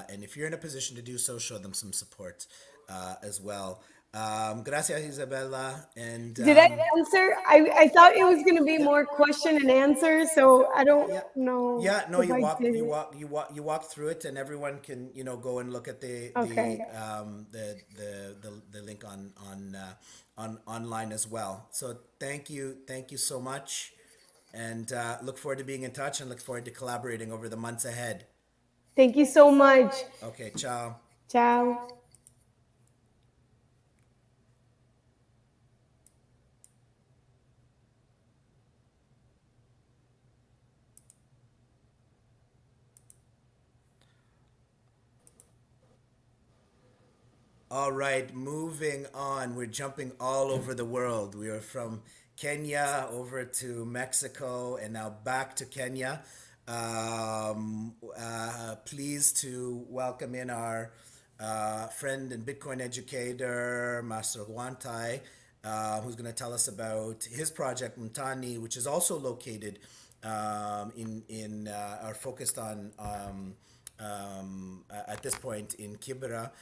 And if you're in a position to do so, show them some support as well. Gracias, Isabella. And Did I answer? I thought it was going to be yeah. more question and answer, so I don't Yeah. know Yeah, no, if I did. you walk through it, and everyone can go and look at Okay. the link on online as well. So thank you so much, and look forward to being in touch, and look forward to collaborating over the months ahead. Thank you so much. Okay, ciao. Ciao. All right, moving on. We're jumping all over the world. We are from Kenya over to Mexico and now back to Kenya. Pleased to welcome in our friend and Bitcoin educator, Master Huantai, who's going to tell us about his project Mtani, which is also located are focused on at this point in Kibera.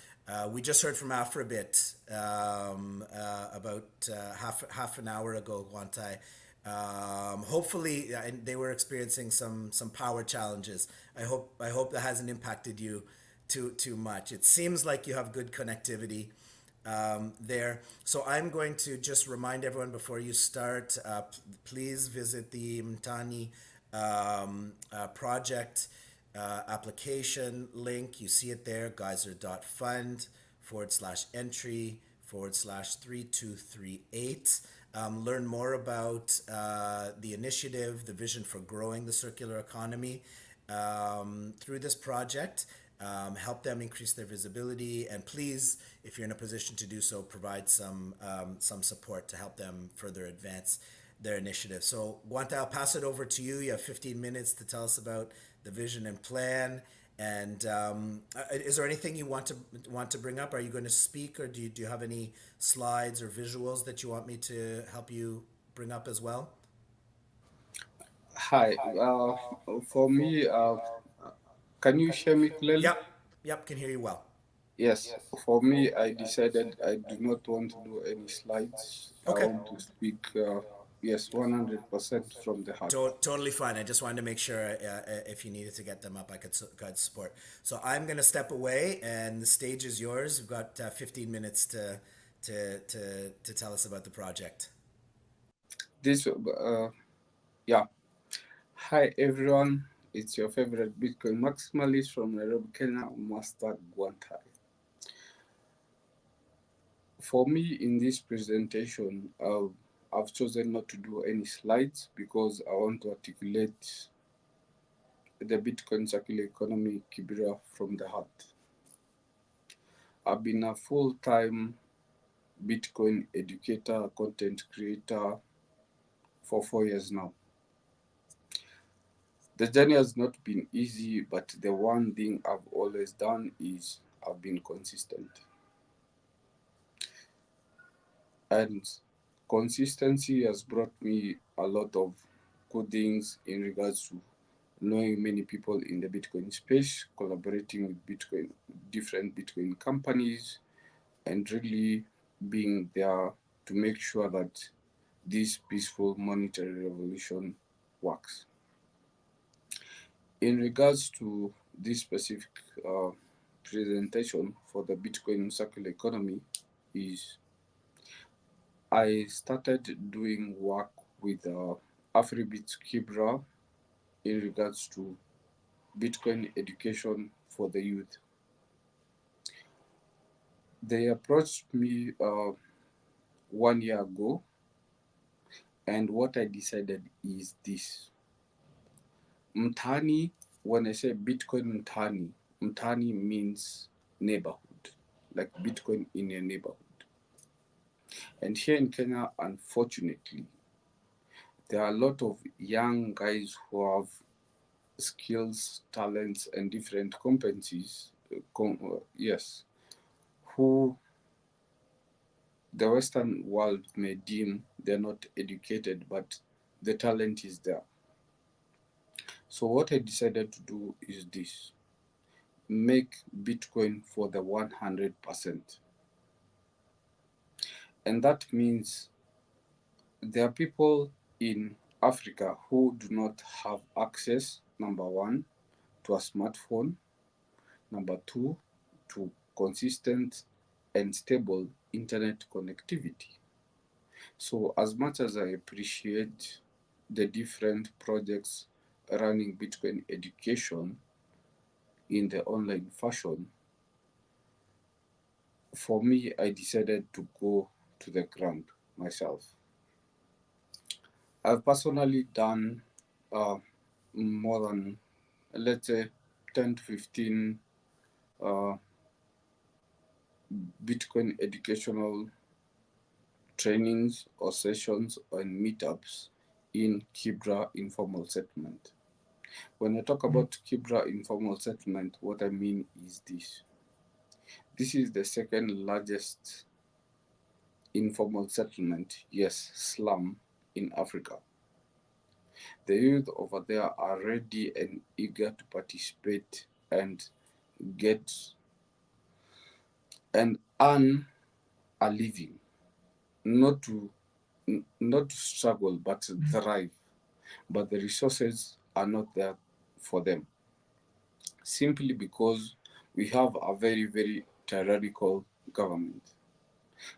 We just heard from Afrobit about half an hour ago, Guantai. Hopefully, they were experiencing some power challenges. I hope that hasn't impacted you too much. It seems like you have good connectivity there. So I'm going to just remind everyone before you start, please visit the Mtani project application link. You see it there, geyser.fund/entry/3238. Learn more about the initiative, the vision for growing the circular economy through this project. Help them increase their visibility, and please, if you're in a position to do so, provide some support to help them further advance their initiative. So, Guanta, I'll pass it over to you. You have 15 minutes to tell us about the vision and plan. And is there anything you want to bring up? Are you going to speak, or do you have any slides or visuals that you want me to help you bring up as well? Hi. For me, can you hear me clearly? Yep, can hear you well. Yes. For me, I decided I do not want to do any slides. I Okay. want to speak Yes, 100% from the heart. Totally fine. I just wanted to make sure if you needed to get them up, I could support. So I'm going to step away, and the stage is yours. You've got 15 minutes to tell us about the project. This, yeah. Hi everyone, it's your favorite Bitcoin maximalist from Nairobi, Kenya, Master Guantai. For me, in this presentation, I've chosen not to do any slides because I want to articulate the Bitcoin circular economy Kibera from the heart. I've been a full-time Bitcoin educator, content creator for 4 years now. The journey has not been easy, but the one thing I've always done is I've been consistent. And consistency has brought me a lot of good things in regards to knowing many people in the Bitcoin space, collaborating with different Bitcoin companies, and really being there to make sure that this peaceful monetary revolution works. In regards to this specific presentation for the Bitcoin circular economy is I started doing work with Afribits Kibra in regards to Bitcoin education for the youth. They approached me 1 year ago, and what I decided is this. Mtani, when I say Bitcoin Mtani, Mtani means neighborhood, like Bitcoin in a neighborhood. And here in Kenya, unfortunately, there are a lot of young guys who have skills, talents, and different competencies, yes, who the Western world may deem they're not educated, but the talent is there. So what I decided to do is this: make Bitcoin for the 100%. And that means there are people in Africa who do not have access, number one, to a smartphone, number two, to consistent and stable internet connectivity. So as much as I appreciate the different projects running Bitcoin education in the online fashion, for me, I decided to go to the ground myself. I've personally done more than, let's say, 10 to 15 Bitcoin educational trainings or sessions and meetups in Kibra informal settlement. When I talk about Kibra informal settlement, what I mean is this. This is the second largest informal settlement, yes, slum in Africa. The youth over there are ready and eager to participate and get and earn a living, not to struggle but to thrive. But the resources are not there for them, simply because we have a very, very tyrannical government.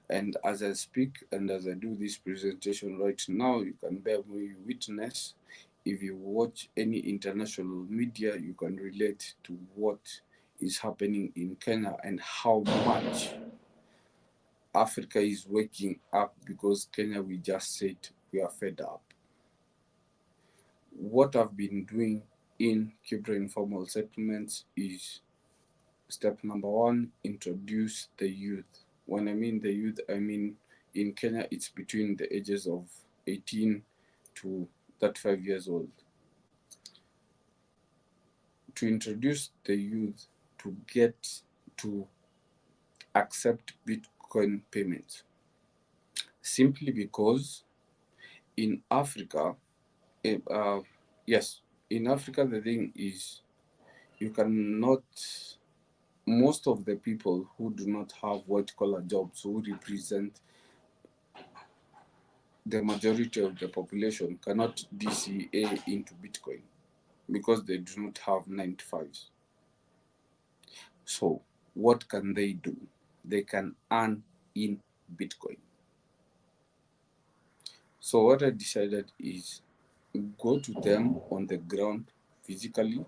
And as I speak and as I do this presentation right now, you can bear me witness. If you watch any international media, you can relate to what is happening in Kenya and how much Africa is waking up because Kenya, we just said we are fed up. What I've been doing in Kibra informal settlements is step number one, introduce the youth. When I mean the youth, I mean in Kenya, it's between the ages of 18 to 35 years old. To introduce the youth to get to accept Bitcoin payments. Simply because in Africa, yes, in Africa, the thing is you cannot, most of the people who do not have white collar jobs, who represent the majority of the population cannot DCA into Bitcoin because they do not have 95s. So what can they do? They can earn in Bitcoin. So what I decided is go to them on the ground physically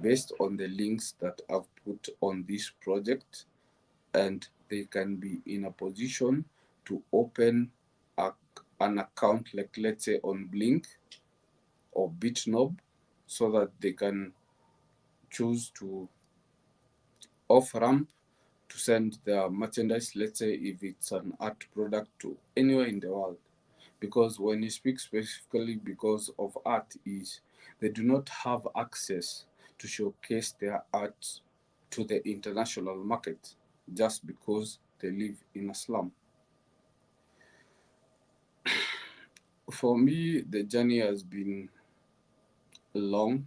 based on the links that I've put on this project, and they can be in a position to open an account, like let's say on Blink or Bitnob, so that they can choose to off ramp to send their merchandise, let's say if it's an art product, to anywhere in the world. Because when you speak specifically because of art, is they do not have access to showcase their art to the international market just because they live in a slum. For me, the journey has been long,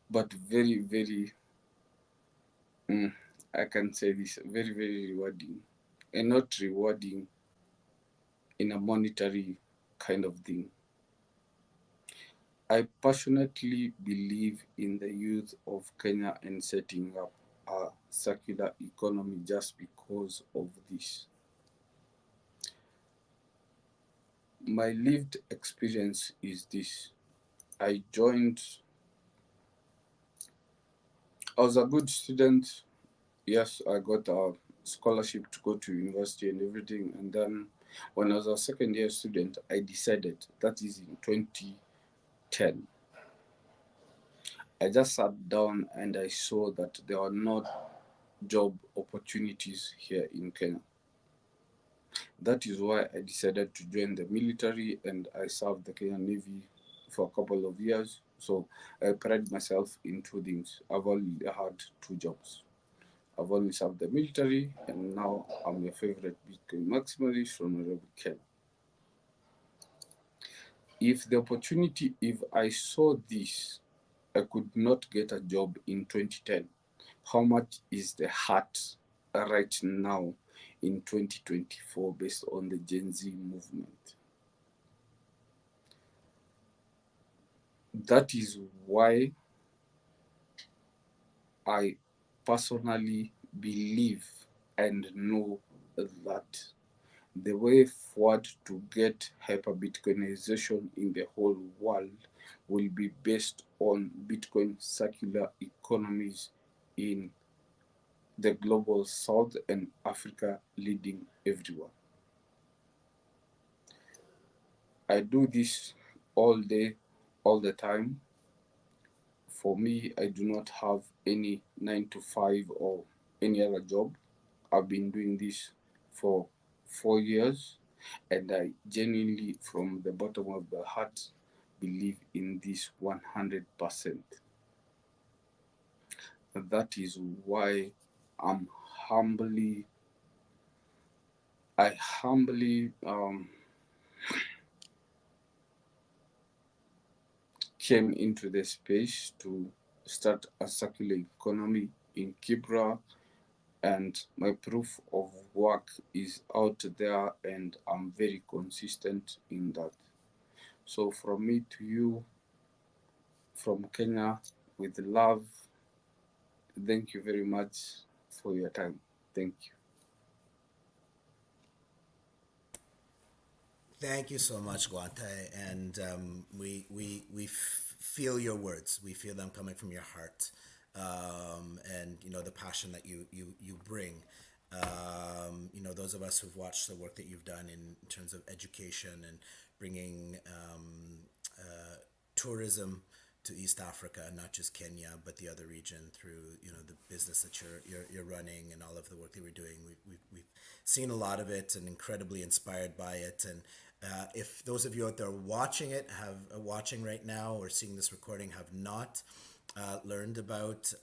but very, very, I can say this, very, very rewarding. And not rewarding in a monetary kind of thing. I passionately believe in the youth of Kenya and setting up a circular economy just because of this. My lived experience is this. I was a good student. Yes, I got a scholarship to go to university and everything. And then when I was a second year student, I decided, that is in 2010, I just sat down and I saw that there are not job opportunities here in Kenya. That is why I decided to join the military, and I served the Kenyan Navy for a couple of years. So I pride myself in two things. I've only had two jobs. I've only served the military, and now I'm your favorite Bitcoin maximalist from Nairobi, Kenya. If I saw this, I could not get a job in 2010. How much is the heart right now in 2024 based on the Gen Z movement? That is why I personally believe and know that the way forward to get hyper Bitcoinization in the whole world will be based on Bitcoin circular economies in the global south and Africa leading everywhere. I do this all day, all the time. For me, I do not have any 9 to 5 or any other job. I've been doing this for 4 years, and I genuinely, from the bottom of the heart, believe in this 100%. That is why I'm humbly, I humbly came into the space to start a circular economy in Kibra, and my proof of work is out there, and I'm very consistent in that. So from me to you, from Kenya, with love, thank you very much for your time. Thank you. Thank you so much, Guante, and feel your words. We feel them coming from your heart, and you know the passion that you bring. You know, those of us who've watched the work that you've done in terms of education and bringing tourism to East Africa, not just Kenya, but the other region through, you know, the business that you're running and all of the work that we're doing. We've seen a lot of it and incredibly inspired by it. And if those of you out there watching it watching right now or seeing this recording have not learned about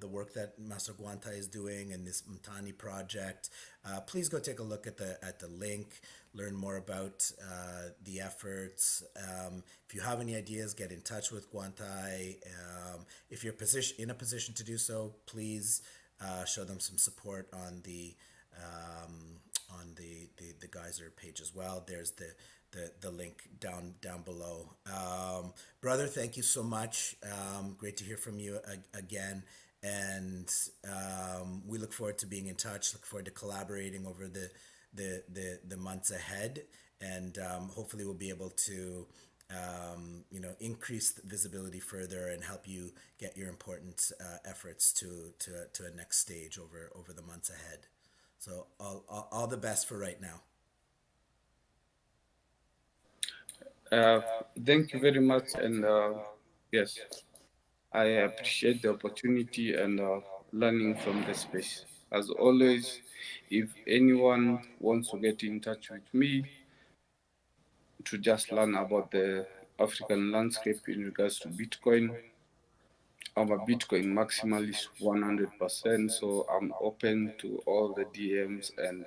the work that Master Guanta is doing and this Mtani project, please go take a look at the link, learn more about the efforts. If you have any ideas, get in touch with Guantai. If you're in a position to do so, please show them some support on the the geyser page as well. There's the link down below. Brother, thank you so much. Great to hear from you again. And we look forward to being in touch. Look forward to collaborating over the months ahead. And hopefully we'll be able to increase the visibility further and help you get your important efforts to a next stage over the months ahead. So all the best for right now. Thank you very much. And yes, I appreciate the opportunity and learning from the space. As always, if anyone wants to get in touch with me to just learn about the African landscape in regards to Bitcoin, I'm a Bitcoin maximalist 100%, so I'm open to all the DMs and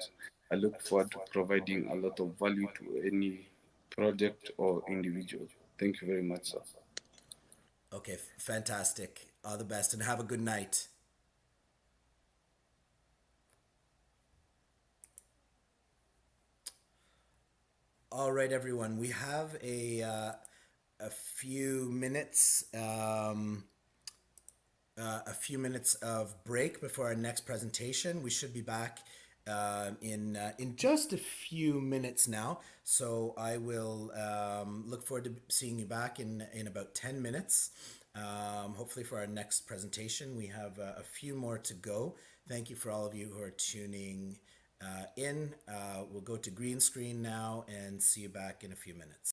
I look forward to providing a lot of value to any project or individual. Thank you very much, sir. Okay, fantastic. All the best and have a good night. All right, everyone. We have a few minutes. A few minutes of break before our next presentation. We should be back in just a few minutes now. So I will look forward to seeing you back in about 10 minutes. Hopefully for our next presentation. We have a few more to go. Thank you for all of you who are tuning in. We'll go to green screen now and see you back in a few minutes.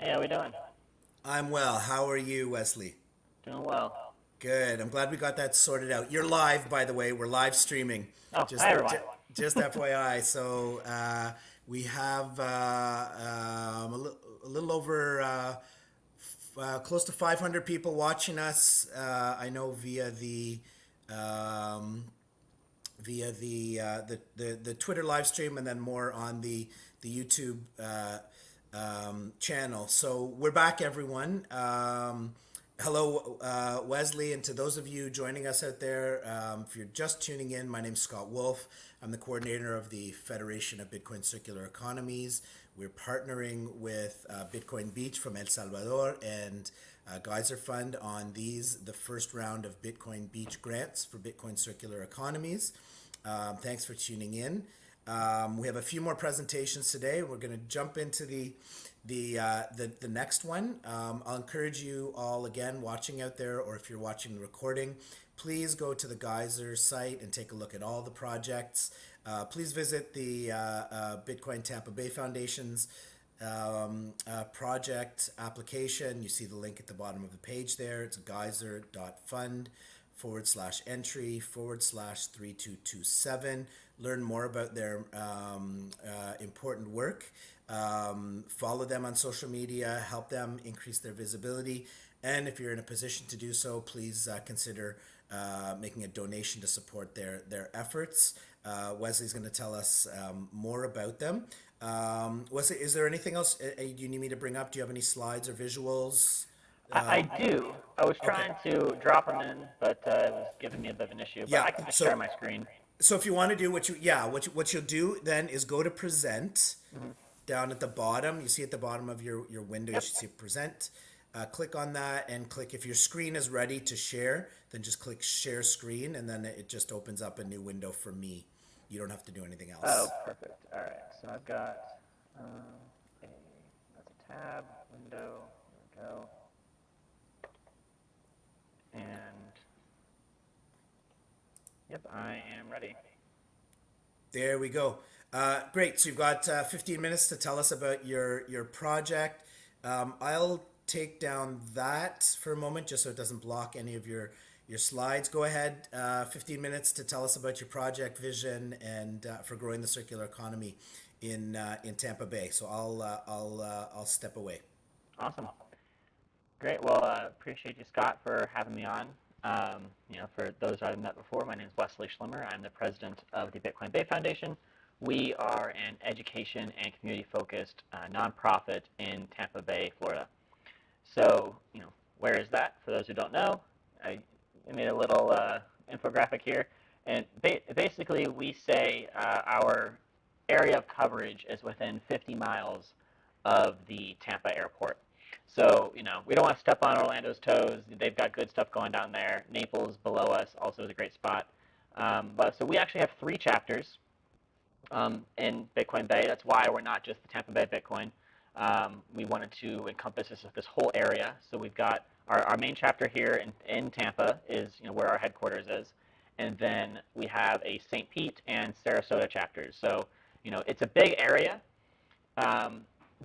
Hey, how we doing? I'm well. How are you, Wesley? Doing well. Good. I'm glad we got that sorted out. You're live, by the way. We're live streaming. Oh, Just, hi everyone. just FYI. So we have a little over close to 500 people watching us. I know um, via the Twitter live stream, and then more on the YouTube channel. So we're back, everyone. Hello, Wesley, and to those of you joining us out there, if you're just tuning in, my name's Scott Wolf. I'm the coordinator of the Federation of Bitcoin Circular Economies. We're partnering with Bitcoin Beach from El Salvador and Geyser Fund on the first round of Bitcoin Beach grants for Bitcoin Circular Economies. Thanks for tuning in. We have a few more presentations today. We're going to jump into the next one. I'll encourage you all, again, watching out there, or if you're watching the recording, please go to the Geyser site and take a look at all the projects. Please visit the Bitcoin Tampa Bay Foundation's project application. You see the link at the bottom of the page there. It's geyser.fund/entry/3227. Learn more about their important work. Follow them on social media, help them increase their visibility. And if you're in a position to do so, please consider making a donation to support their efforts. Wesley's going to tell us more about them. Wesley, is there anything else you need me to bring up? Do you have any slides or visuals? I do. I was trying to drop them in, but it was giving me a bit of an issue. But Yeah, I can just so- share my screen. So if you want to do what you'll do then is go to present down at the bottom. You see at the bottom of your window, you should see present. Click on that and click, if your screen is ready to share, then just click share screen, and then it just opens up a new window for me. You don't have to do anything else. Oh, perfect. All right. So I've got that's a tab, window. There we go. And yep, I am ready. There we go. Great. So you've got 15 minutes to tell us about your project. I'll take down that for a moment just so it doesn't block any of your slides. Go ahead. 15 minutes to tell us about your project vision and for growing the circular economy in Tampa Bay. So I'll step away. Awesome. Great. Well, appreciate you, Scott, for having me on. For those I've met before, my name is Wesley Schlimmer. I'm the president of the Bitcoin Bay Foundation. We are an education and community-focused nonprofit in Tampa Bay, Florida. So, where is that? For those who don't know, I made a little infographic here. And basically, we say our area of coverage is within 50 miles of the Tampa airport. So, we don't want to step on Orlando's toes. They've got good stuff going down there. Naples, below us, also is a great spot. So we actually have 3 chapters in Bitcoin Bay. That's why we're not just the Tampa Bay Bitcoin. We wanted to encompass this whole area. So we've got our main chapter here in Tampa is where our headquarters is. And then we have a St. Pete and Sarasota chapters. So, it's a big area.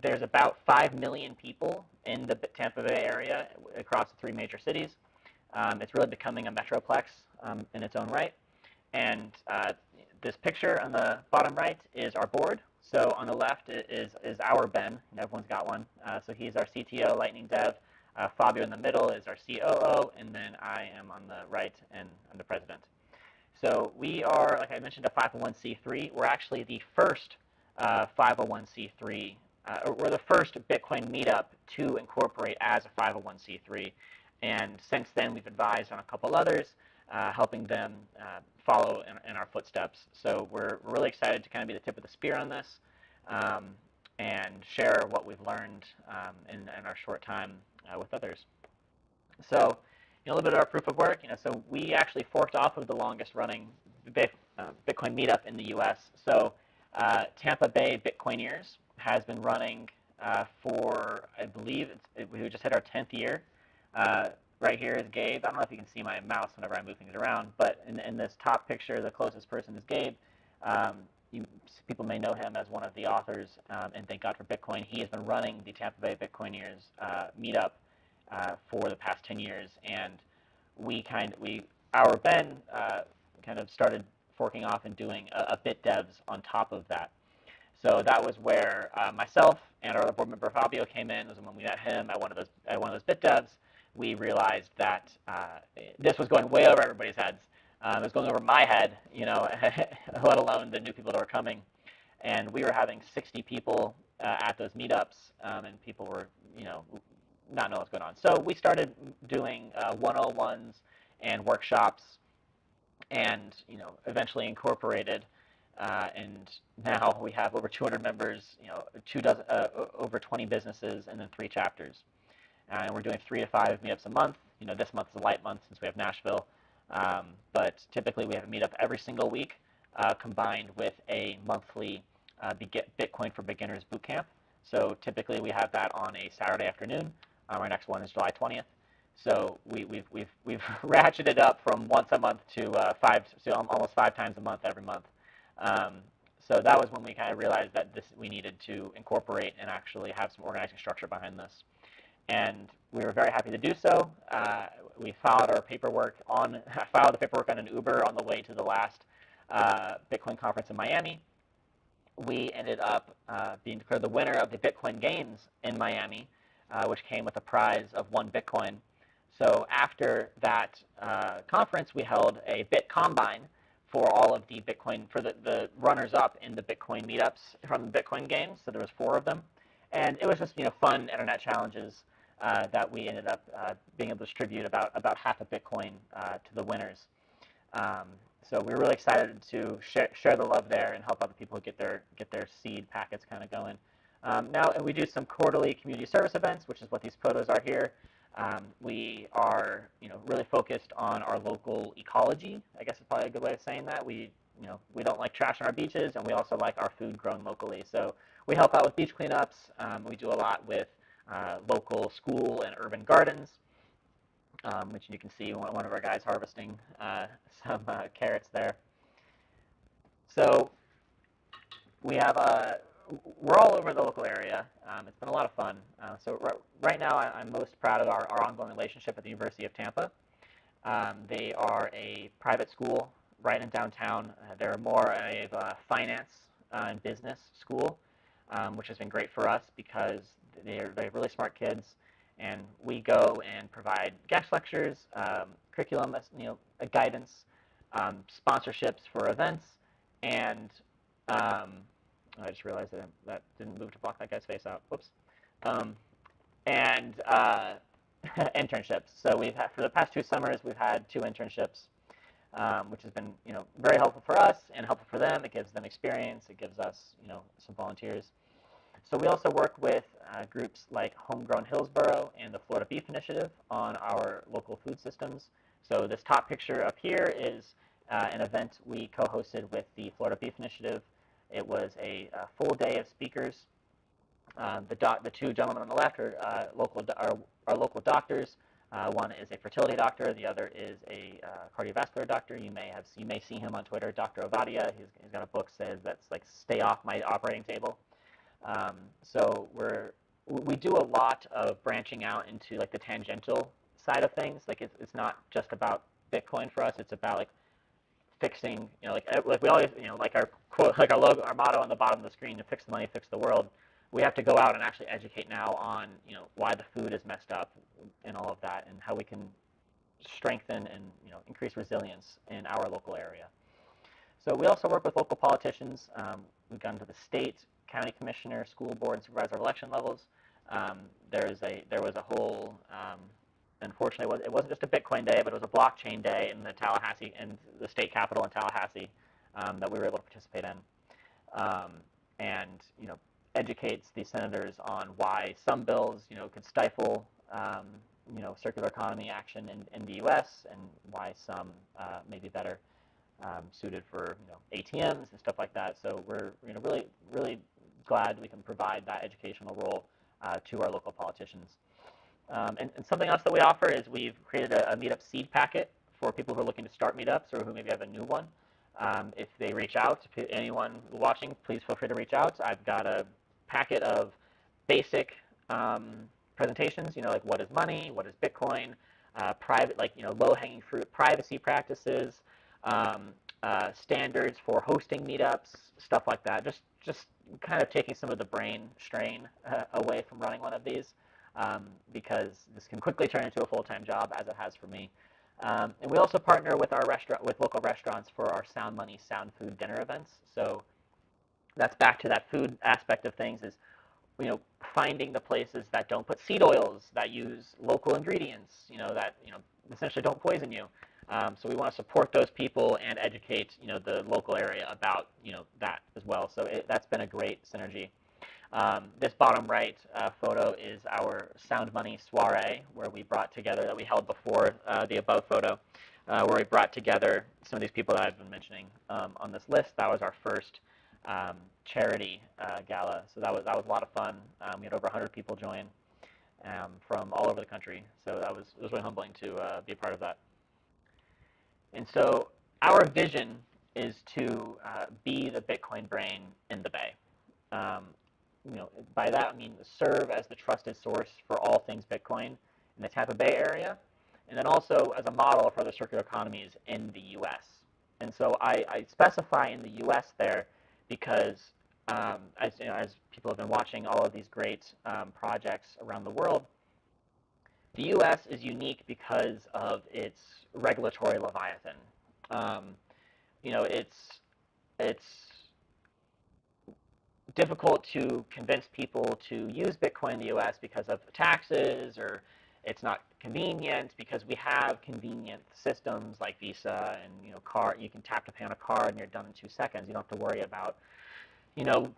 There's about 5 million people in the Tampa Bay area across the 3 major cities. It's really becoming a metroplex in its own right. And this picture on the bottom right is our board. So on the left is our Ben. Everyone's got one. So he's our CTO, Lightning Dev. Fabio in the middle is our COO, and then I am on the right, and I'm the president. So we are, like I mentioned, a 501c3. We're actually the first 501c3. We're the first Bitcoin meetup to incorporate as a 501c3. And since then, we've advised on a couple others, helping them follow in our footsteps. So we're really excited to kind of be the tip of the spear on this and share what we've learned in our short time with others. So a little bit of our proof of work. So we actually forked off of the longest running Bitcoin meetup in the U.S. So Tampa Bay Bitcoineers has been running for, I believe, we just hit our 10th year. Right here is Gabe. I don't know if you can see my mouse whenever I move things around, but in this top picture, the closest person is Gabe. people may know him as one of the authors in Thank God for Bitcoin. He has been running the Tampa Bay Bitcoiners meetup for the past 10 years, and our Ben kind of started forking off and doing a bit devs on top of that. So that was where myself and our other board member Fabio came in. It was when we met him at one of those bit devs. We realized that this was going way over everybody's heads. It was going over my head, let alone the new people that were coming. And we were having 60 people at those meetups, and people were, not knowing what's going on. So we started doing 101s and workshops, and eventually incorporated. And now we have over 200 members, over 20 businesses, and then 3 chapters. And we're doing 3 to 5 meetups a month. This month is a light month since we have Nashville. But typically we have a meetup every single week, combined with a monthly Bitcoin for Beginners bootcamp. So typically we have that on a Saturday afternoon. Our next one is July 20th. So we've ratcheted up from once a month to almost 5 times a month every month. So that was when we kind of realized that we needed to incorporate and actually have some organizing structure behind this. And we were very happy to do so. We filed the paperwork on an Uber on the way to the last Bitcoin conference in Miami. We ended up being declared the winner of the Bitcoin Games in Miami, which came with a prize of 1 Bitcoin. So after that conference, we held a Bit Combine for all of the Bitcoin, for the runners-up in the Bitcoin meetups from the Bitcoin Games. So there was 4 of them. And it was just fun internet challenges that we ended up being able to distribute about half a Bitcoin to the winners. So we were really excited to share the love there and help other people get their seed packets kind of going. Now we do some quarterly community service events, which is what these photos are here. We are really focused on our local ecology. I guess is probably a good way of saying that. We don't like trash on our beaches, and we also like our food grown locally. So we help out with beach cleanups. We do a lot with local school and urban gardens, which you can see one of our guys harvesting some carrots there. So we're all over the local area. It's been a lot of fun. So right now I'm most proud of our ongoing relationship at the University of Tampa. They are a private school right in downtown. They're more of a finance and business school, which has been great for us because they have really smart kids, and we go and provide guest lectures, curriculum, guidance, sponsorships for events, and I just realized that didn't move to block that guy's face out. Whoops. And internships. So we've had, for the past 2 summers, we've had 2 internships, which has been very helpful for us and helpful for them. It gives them experience. It gives us some volunteers. So we also work with groups like Homegrown Hillsborough and the Florida Beef Initiative on our local food systems. So this top picture up here is an event we co-hosted with the Florida Beef Initiative. It was a full day of speakers. The 2 gentlemen on the left are local doctors. One is a fertility doctor. The other is a cardiovascular doctor. You may see him on Twitter, Dr. Ovadia. He's got a book that's like "Stay Off My Operating Table." So we do a lot of branching out into like the tangential side of things. Like it's not just about Bitcoin for us. It's about like fixing, like we always, like our quote, like our logo, our motto on the bottom of the screen: to fix the money, fix the world. We have to go out and actually educate now on, why the food is messed up and all of that, and how we can strengthen and, increase resilience in our local area. So we also work with local politicians. We've gone to the state, county commissioner, school board, and supervisor election levels. There was a whole, unfortunately, it wasn't just a Bitcoin day, but it was a blockchain day in the Tallahassee, and the state capitol in Tallahassee, that we were able to participate in, and educates the senators on why some bills, could stifle, circular economy action in the U.S., and why some may be better suited for ATMs and stuff like that. So we're really glad we can provide that educational role to our local politicians. And something else that we offer is we've created a meetup seed packet for people who are looking to start meetups or who maybe have a new one. If they reach out, anyone watching, please feel free to reach out. I've got a packet of basic presentations, like what is money, what is Bitcoin, private, low-hanging fruit privacy practices, standards for hosting meetups, stuff like that. Just kind of taking some of the brain strain away from running one of these, because this can quickly turn into a full-time job, as it has for me. And we also partner with with local restaurants for our Sound Money, Sound Food dinner events. So that's back to that food aspect of things, is finding the places that don't put seed oils, that use local ingredients, that essentially don't poison you. So we want to support those people and educate the local area about that as well. So that's been a great synergy. This bottom right photo is our Sound Money soiree, where we brought together, that we held before the above photo, where we brought together some of these people that I've been mentioning on this list. That was our first charity gala, so that was a lot of fun. We had over 100 people join from all over the country, so it was really humbling to be a part of that. And so our vision is to be the Bitcoin brain in the Bay. By that I mean serve as the trusted source for all things Bitcoin in the Tampa Bay area, and then also as a model for the circular economies in the U.S. And so I specify in the U.S. there because as people have been watching all of these great projects around the world, the U.S. is unique because of its regulatory leviathan. It's difficult to convince people to use Bitcoin in the U.S. because of taxes, or it's not convenient because we have convenient systems like Visa and you can tap to pay on a card and you're done in 2 seconds. You don't have to worry about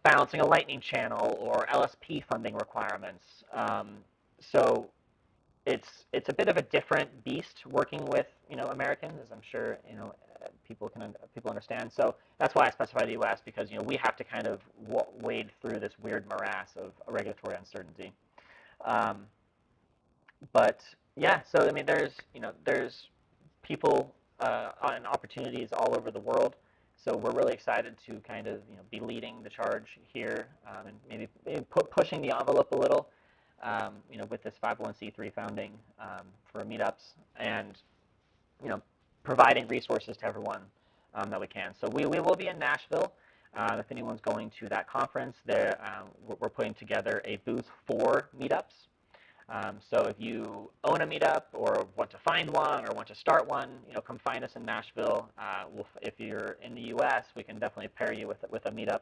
balancing a Lightning channel or LSP funding requirements. So it's a bit of a different beast working with Americans, as I'm sure people understand. So that's why I specify the U.S., because we have to kind of wade through this weird morass of regulatory uncertainty. But yeah, so I mean, there's people and opportunities all over the world. So we're really excited to kind of be leading the charge here, and maybe pushing the envelope a little, with this 501c3 founding for meetups, and providing resources to everyone that we can. So we will be in Nashville. If anyone's going to that conference, there we're putting together a booth for meetups. So if you own a meetup or want to find one or want to start one, come find us in Nashville. If you're in the U.S., we can definitely pair you with a meetup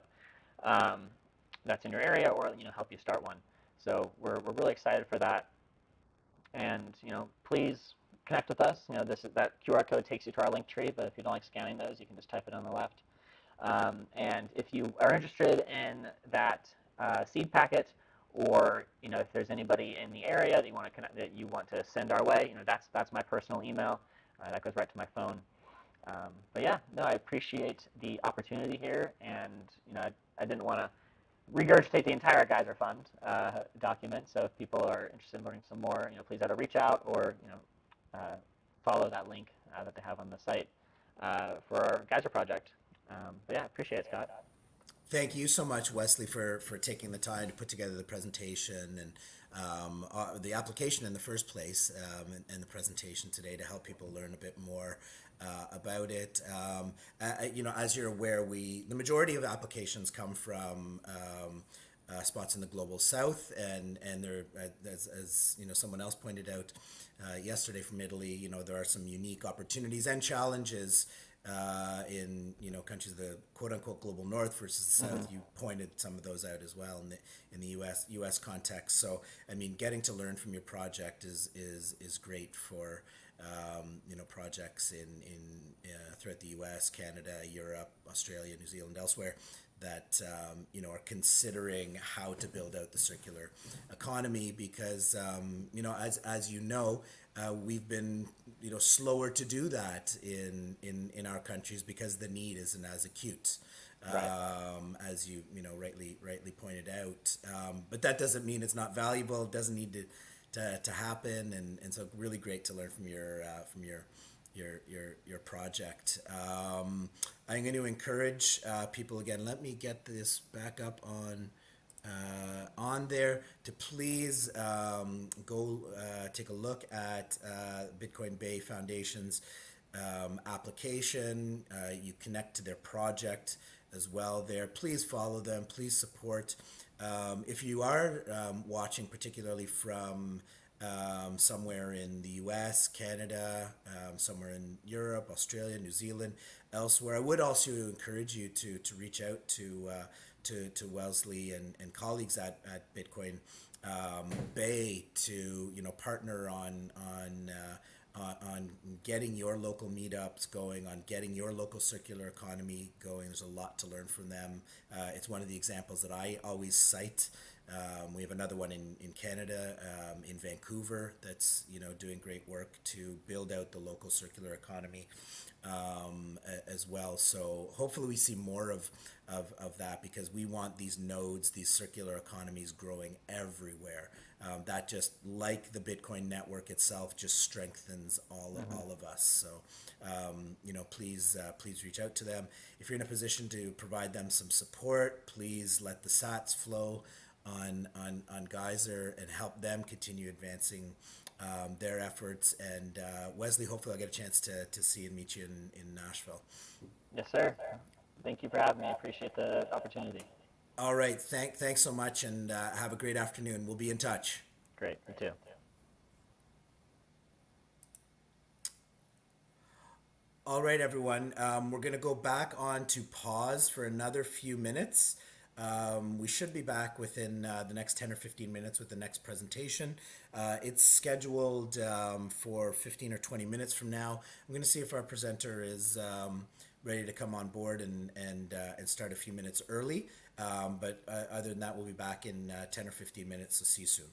that's in your area, or help you start one. So we're really excited for that. And please connect with us. That QR code takes you to our link tree, but if you don't like scanning those, you can just type it on the left. And if you are interested in that seed packet, or if there's anybody in the area that you want to send our way, that's my personal email. That goes right to my phone. But yeah, no, I appreciate the opportunity here, and I didn't want to regurgitate the entire Geyser Fund document. So if people are interested in learning some more, please either reach out or follow that link that they have on the site for our Geyser project. But yeah, appreciate it, Scott. Thank you so much, Wesley, for taking the time to put together the presentation and the application in the first place, and the presentation today to help people learn a bit more about it. As you're aware, the majority of applications come from spots in the global south, and there, as someone else pointed out yesterday from Italy, there are some unique opportunities and challenges in countries of the quote unquote global north versus the south. Mm-hmm. You pointed some of those out as well in the US context. So I mean, getting to learn from your project is great for projects in throughout the US, Canada, Europe, Australia, New Zealand, elsewhere that are considering how to build out the circular economy, because as we've been slower to do that in our countries because the need isn't as acute. Right. As you rightly pointed out, but that doesn't mean it's not valuable. It doesn't need to happen, and so really great to learn from your your project. I'm going to encourage people again. Let me get this back up on there to please go take a look at Bitcoin Bay Foundation's application. You connect to their project as well there. Please follow them. Please support. If you are watching particularly from somewhere in the US, Canada, somewhere in Europe, Australia, New Zealand, elsewhere, I would also encourage you to reach out to Wellesley and colleagues at Bitcoin Bay to partner on getting your local meetups going, on getting your local circular economy going. There's a lot to learn from them. It's one of the examples that I always cite. We have another one in Canada, in Vancouver, that's doing great work to build out the local circular economy as well. So hopefully we see more of that, because we want these nodes, these circular economies growing everywhere. That just, like the Bitcoin network itself, just strengthens all of us. So please reach out to them. If you're in a position to provide them some support, please let the sats flow on Geyser and help them continue advancing their efforts. And Wesley, hopefully I'll get a chance to see and meet you in Nashville. Yes, sir. Thank you for having me. I appreciate the opportunity. All right. Thanks so much, and have a great afternoon. We'll be in touch. Great. You too. All right, everyone. We're going to go back on to pause for another few minutes. We should be back within the next 10 or 15 minutes with the next presentation. It's scheduled for 15 or 20 minutes from now. I'm going to see if our presenter is ready to come on board and start a few minutes early. But other than that, we'll be back in 10 or 15 minutes, so see you soon.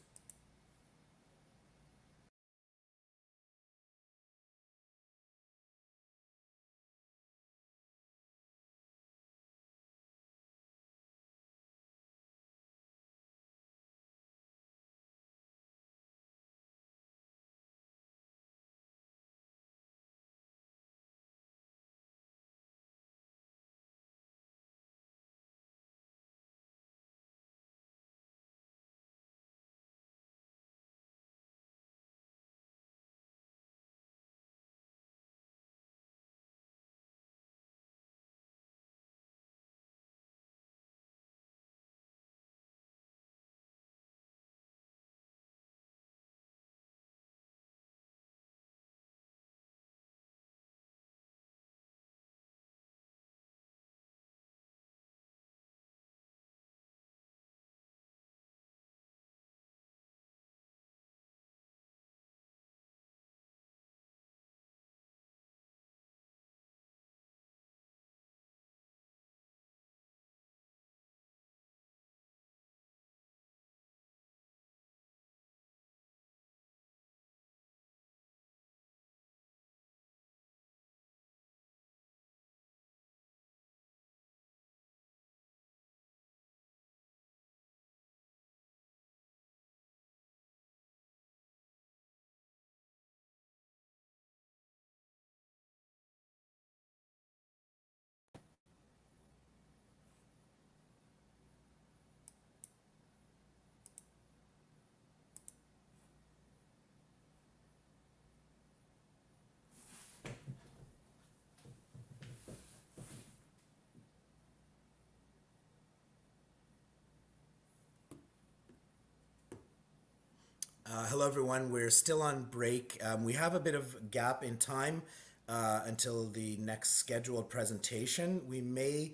Hello, everyone. We're still on break. We have a bit of gap in time until the next scheduled presentation. We may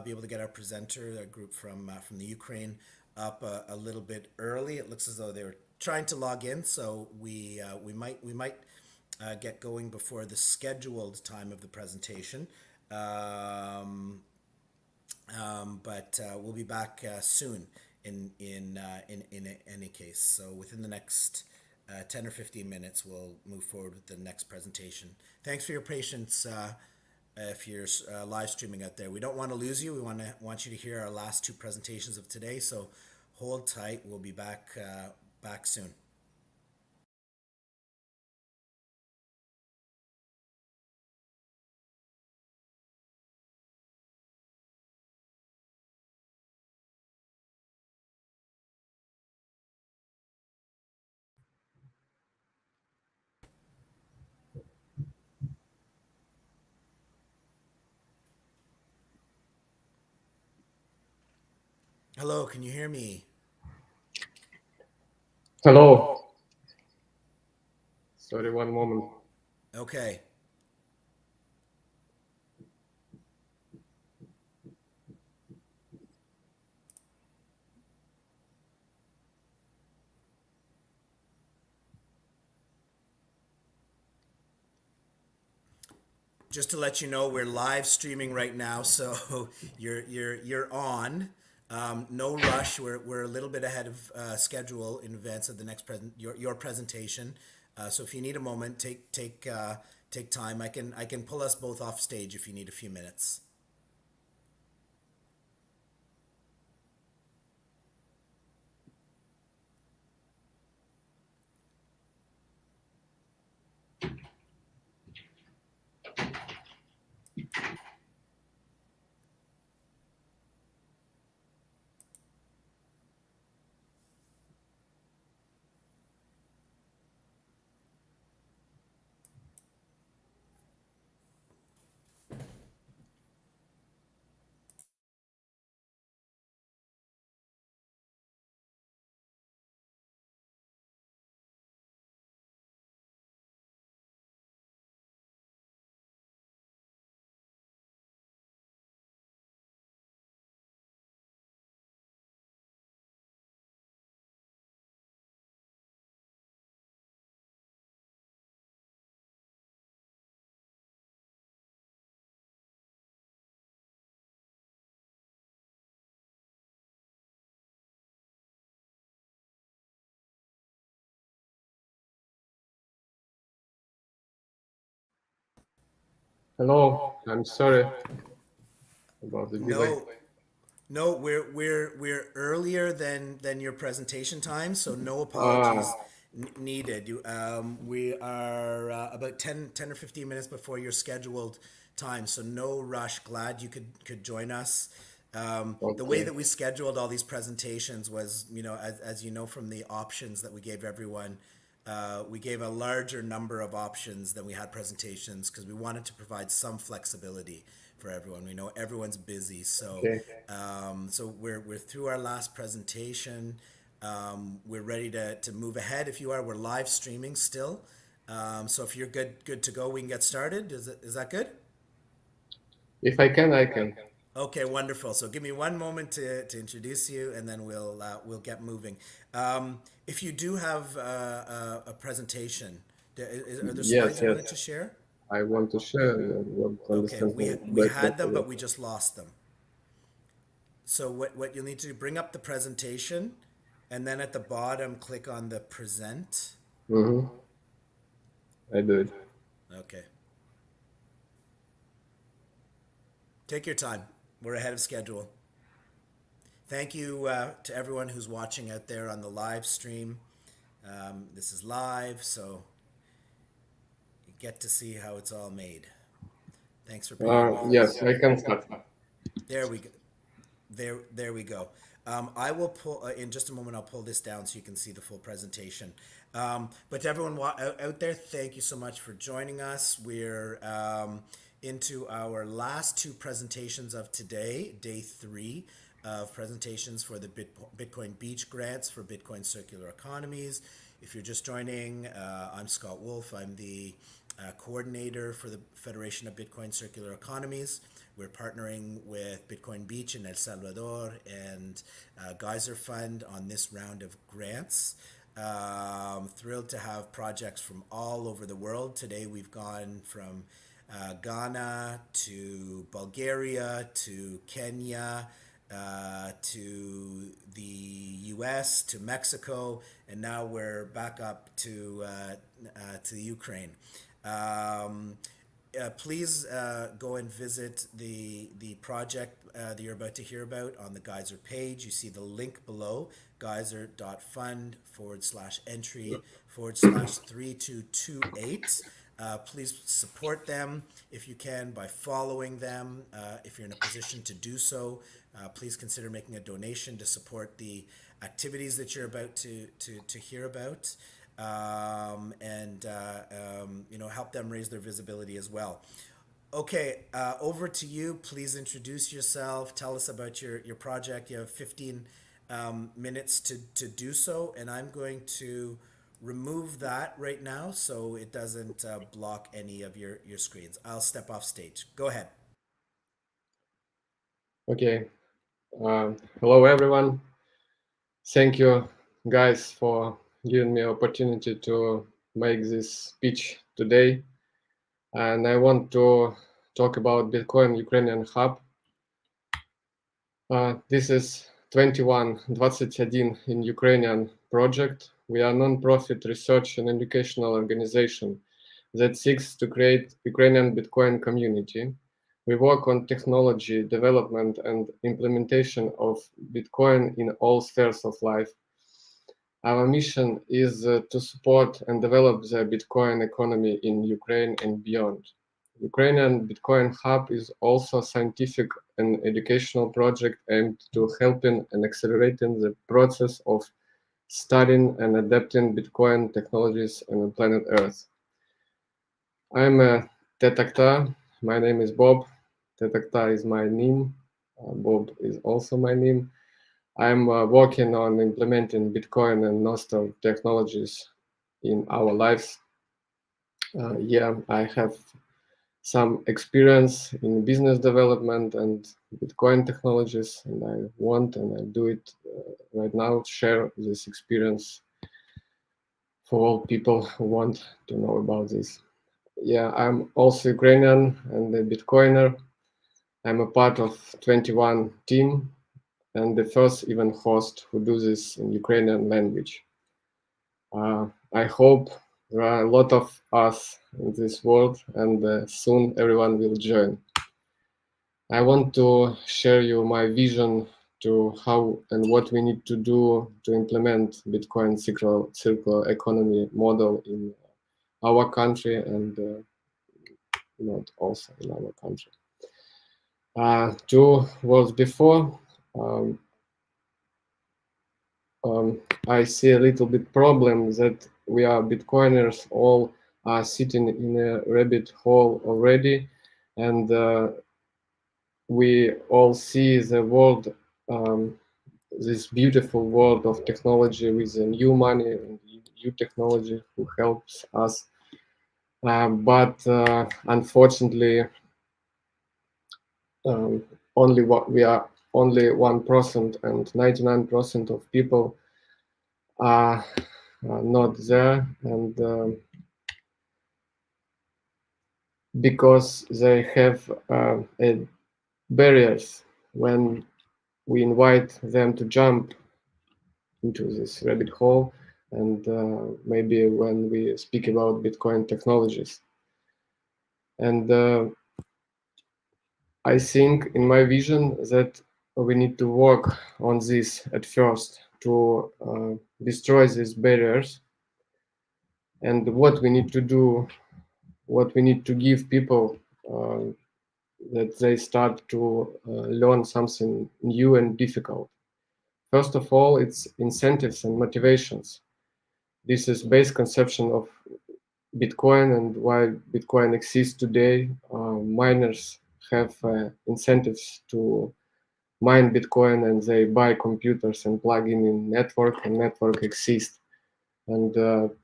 be able to get our presenter, a group from the Ukraine, up a little bit early. It looks as though they were trying to log in, so we might get going before the scheduled time of the presentation. But we'll be back soon in any case. So within the next 10 or 15 minutes, we'll move forward with the next presentation. Thanks for your patience. If you're live streaming out there, we don't want to lose you. We want you to hear our last two presentations of today. So hold tight. We'll be back soon. Hello, can you hear me? Hello. Sorry, one moment. Okay. Just to let you know, we're live streaming right now, so you're on. No rush. We're a little bit ahead of schedule in advance of the next your presentation. So if you need a moment, take time. I can pull us both off stage if you need a few minutes. Hello. I'm sorry about the delay. No, no, we're earlier than your presentation time, so no apologies needed. We are about 10 or 15 minutes before your scheduled time, so no rush. Glad you could join us. The way Okay. that we scheduled all these presentations was, as you know from the options that we gave everyone, we gave a larger number of options than we had presentations because we wanted to provide some flexibility for everyone. We know everyone's busy, so Okay. so we're through our last presentation. We're ready to move ahead. If you are, we're live streaming still. So if you're good to go, we can get started. Is that good? If I can, I can. Okay, wonderful. So give me one moment to introduce you, and then we'll get moving. If you do have a presentation, are there Yes, slides you yes. wanted to share? I want to share. I want to Okay, understand we better. had them, but we just lost them. So what you'll need to do, bring up the presentation, and then at the bottom, click on the present. Mm-hmm. I do it. Okay. Take your time. We're ahead of schedule. Thank you to everyone who's watching out there on the live stream. This is live, so you get to see how it's all made. Thanks for bearing with us. Yes, I can start. There we go. There we go. I will pull in just a moment. I'll pull this down so you can see the full presentation. But to everyone out there, thank you so much for joining us. We're into our last two presentations of today, day 3 of presentations for the Bitcoin Beach grants for Bitcoin circular economies. If you're just joining, I'm Scott Wolf. I'm the coordinator for the Federation of Bitcoin Circular Economies. We're partnering with Bitcoin Beach in El Salvador and Geyser Fund on this round of grants. Thrilled to have projects from all over the world. Today we've gone from Ghana to Bulgaria to Kenya to the US to Mexico, and now we're back up to the Ukraine. Please go and visit the project that you're about to hear about on the Geyser page. You see the link below, geyser.fund/entry/3228. Please support them if you can by following them. If you're in a position to do so, please consider making a donation to support the activities that you're about to hear about. And help them raise their visibility as well. Okay, over to you. Please introduce yourself. Tell us about your project. You have 15 minutes to do so, and I'm going to remove that right now so it doesn't block any of your screens. I'll step off stage. Go ahead. Okay. Hello, everyone. Thank you, guys, for giving me opportunity to make this speech today. And I want to talk about Bitcoin Ukrainian Hub. This is 21 in Ukrainian project. We are a non-profit research and educational organization that seeks to create Ukrainian Bitcoin community. We work on technology development and implementation of Bitcoin in all spheres of life. Our mission is to support and develop the Bitcoin economy in Ukraine and beyond. Ukrainian Bitcoin Hub is also a scientific and educational project aimed to helping and accelerating the process of studying and adapting Bitcoin technologies on planet Earth. I'm a detector. My name is Bob. Detector is my name. Bob is also my name. I'm working on implementing Bitcoin and Nostr technologies in our lives. Yeah, I have some experience in business development and Bitcoin technologies, and I want and I do it right now, share this experience for all people who want to know about this. Yeah, I'm also Ukrainian and a Bitcoiner. I'm a part of 21 team and the first event host who do this in Ukrainian language. I hope there are a lot of us in this world and soon everyone will join. I want to share you my vision to how and what we need to do to implement Bitcoin circular economy model in our country and not also in our country. 2 words before, I see a little bit problem that we are Bitcoiners all are sitting in a rabbit hole already, and we all see the world, this beautiful world of technology with the new money and new technology who helps us. But unfortunately, only what we are only 1% and 99% of people are not there, and because they have barriers when we invite them to jump into this rabbit hole, and maybe when we speak about Bitcoin technologies. And I think in my vision that we need to work on this at first to destroy these barriers. And what we need to do, what we need to give people that they start to learn something new and difficult. First of all, it's incentives and motivations. This is base conception of Bitcoin and why Bitcoin exists today. Miners have incentives to mine Bitcoin and they buy computers and plug in network, and network exists. And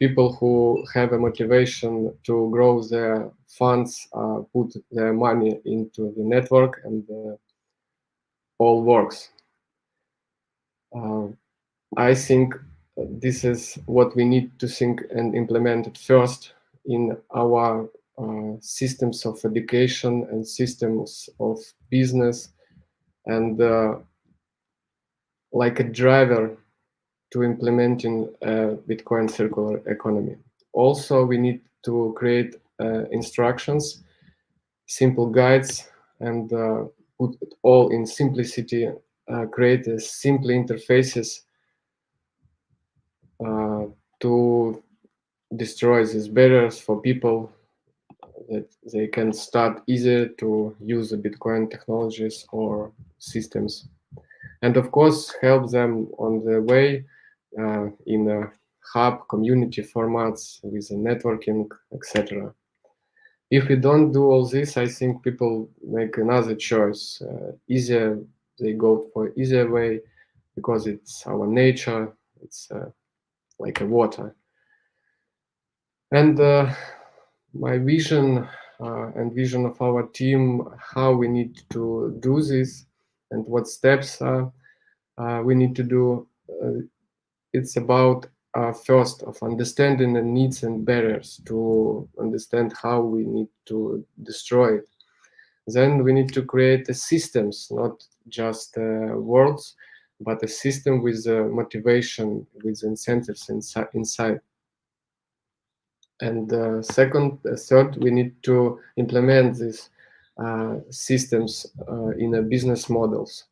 people who have a motivation to grow their funds put their money into the network, and all works. I think this is what we need to think and implement at first in our systems of education and systems of business, and like a driver to implementing a Bitcoin circular economy. Also, we need to create instructions, simple guides, and put it all in simplicity, create a simple interfaces to destroy these barriers for people that they can start easier to use the Bitcoin technologies or systems. And of course, help them on the way in a hub community formats with the networking, etc. If we don't do all this, I think people make another choice. Easier, they go for easier way because it's our nature. It's like a water. And my vision and vision of our team, how we need to do this and what steps we need to do. It's about first of understanding the needs and barriers to understand how we need to destroy it. Then we need to create the systems, not just words, but a system with motivation, with incentives inside. And third, we need to implement these systems in a business models,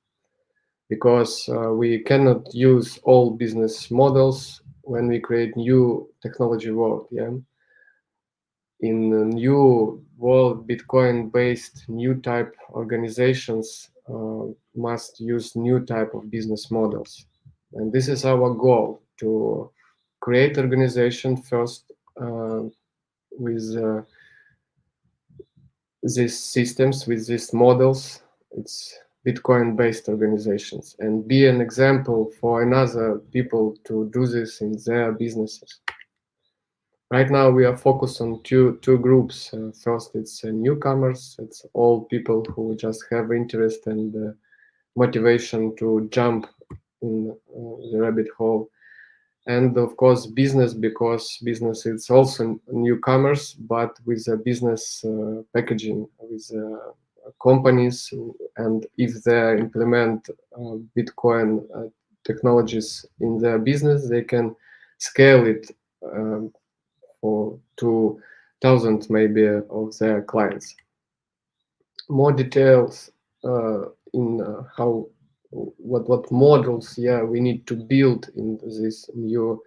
because we cannot use all business models when we create new technology world. Yeah, in a new world, Bitcoin-based new type organizations must use new type of business models, and this is our goal, to create organization first with these systems, with these models. It's Bitcoin-based organizations, and be an example for another people to do this in their businesses. Right now, we are focused on two groups. First, it's newcomers. It's all people who just have interest and motivation to jump in the rabbit hole. And of course, business, because business is also newcomers, but with a business packaging, with companies, and if they implement Bitcoin technologies in their business, they can scale it for 2,000 maybe of their clients. More details in how what models we need to build in this new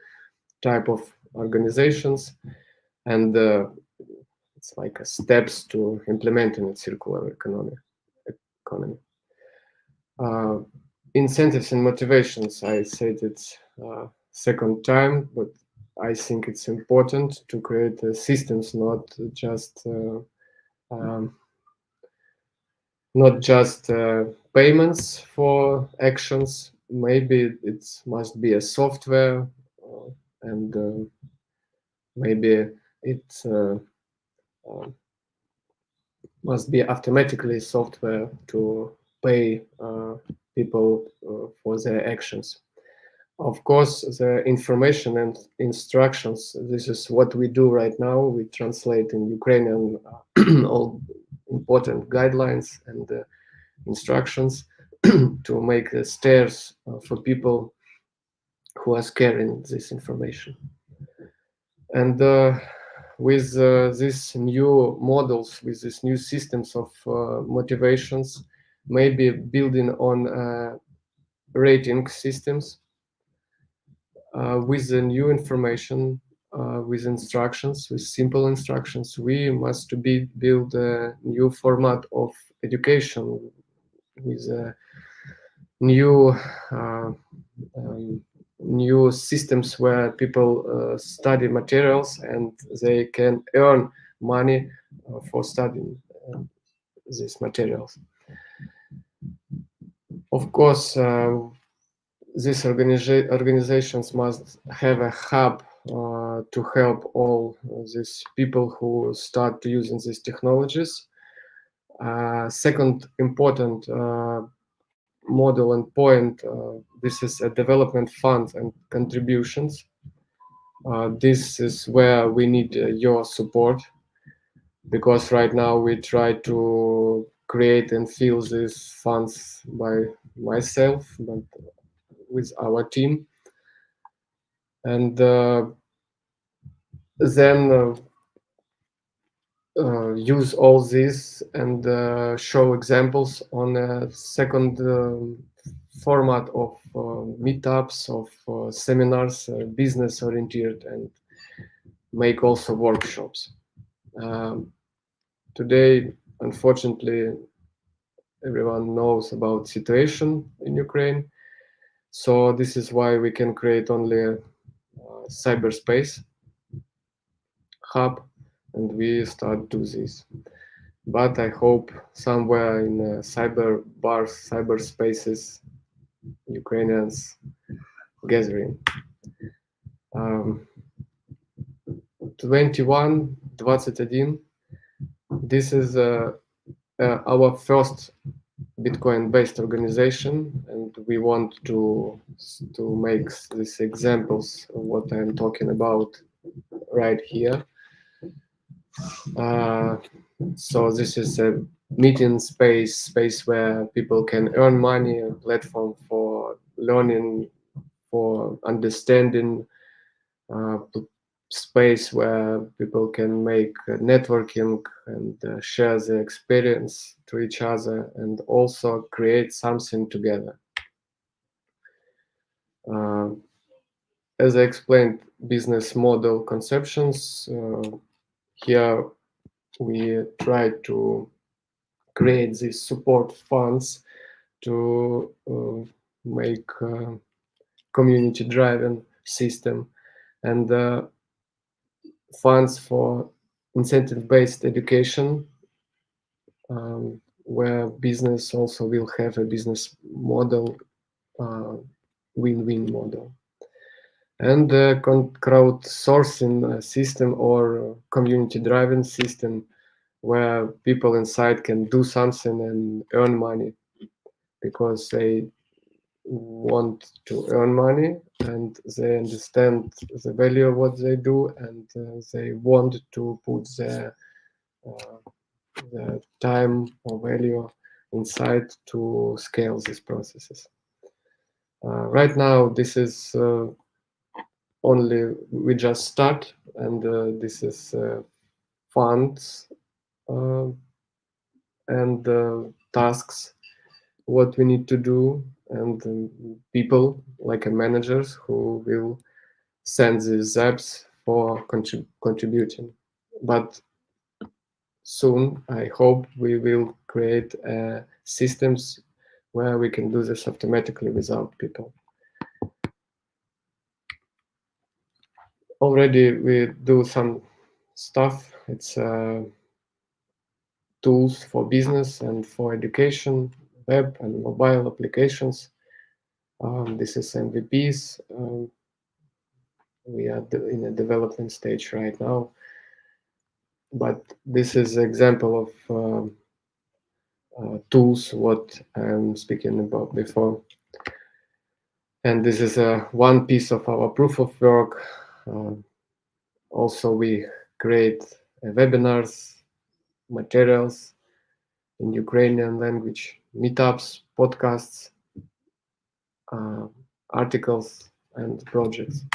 type of organizations, and it's like steps to implementing a circular economy. Incentives and motivations, I said it's second time, but I think it's important to create systems, not just payments for actions. Maybe it must be a software, and maybe it must be automatically software to pay people for their actions. Of course, the information and instructions, this is what we do right now. We translate in Ukrainian all important guidelines and instructions to make stairs for people who are carrying this information. And with these new models, with these new systems of motivations, maybe building on rating systems with the new information, with instructions, with simple instructions, we must build a new format of education with new new systems where people study materials and they can earn money for studying these materials. Of course, these organizations must have a hub to help all these people who start to using these technologies. Second important model and point, this is a development fund and contributions. This is where we need your support, because right now we try to create and fill these funds by myself, but with our team. And then use all this and show examples on a second format of meetups, of seminars, business oriented, and make also workshops. Today, unfortunately, everyone knows about situation in Ukraine. So this is why we can create only a cyberspace hub and we start do this. But I hope somewhere in cyber bars, cyber spaces, Ukrainians gathering. 21, this is our first Bitcoin-based organization, and we want to make these examples of what I'm talking about right here. So this is a meeting space where people can earn money, a platform for learning, for understanding, space where people can make networking and share their experience to each other and also create something together. As I explained, business model conceptions, here we try to create these support funds to make community driven system, and funds for incentive-based education, where business also will have a business model, win-win model. And the crowdsourcing system or community-driven system where people inside can do something and earn money because they want to earn money and they understand the value of what they do, and they want to put their time or value inside to scale these processes. Right now, this is only we just start, and this is funds and tasks what we need to do, and people like managers who will send these apps for contributing. But soon, I hope we will create systems where we can do this automatically without people. Already we do some stuff. It's tools for business and for education, web and mobile applications. This is MVPs. We are in a development stage right now, but this is an example of tools what I'm speaking about before. And this is one piece of our proof of work. Also, we create webinars, materials in Ukrainian language, meetups, podcasts, articles, and projects.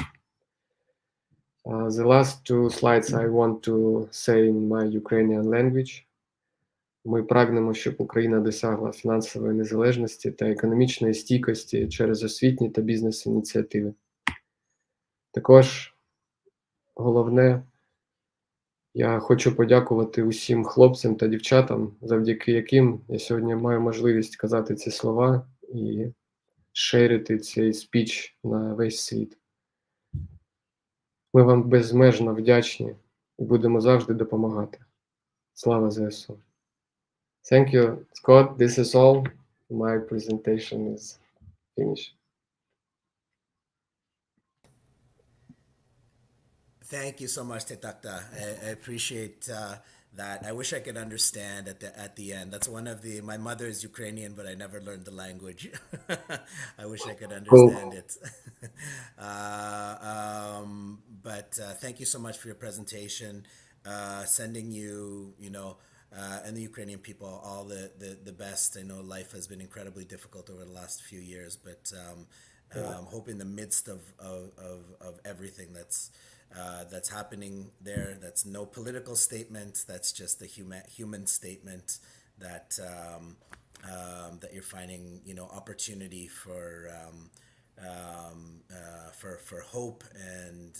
The last two slides I want to say in my Ukrainian language. Ми прагнемо, щоб Україна досягла фінансової незалежності та економічної стійкості через освітні та бізнес-ініціативи. Також головне, я хочу подякувати усім хлопцям та дівчатам, завдяки яким я сьогодні маю можливість казати ці слова і шерити цей спіч на весь світ. Ми вам безмежно вдячні і будемо завжди допомагати. Слава ЗСУ! Thank you, Scott. This is all. My presentation is finished. Thank you so much, Tetakta. I appreciate that. I wish I could understand at the end. That's one of my mother is Ukrainian, but I never learned the language. I wish I could understand it. But thank you so much for your presentation. Sending and the Ukrainian people all the best. I know life has been incredibly difficult over the last few years, but hope in the midst of everything that's happening there, that's no political statement, that's just a human statement that that you're finding opportunity for hope and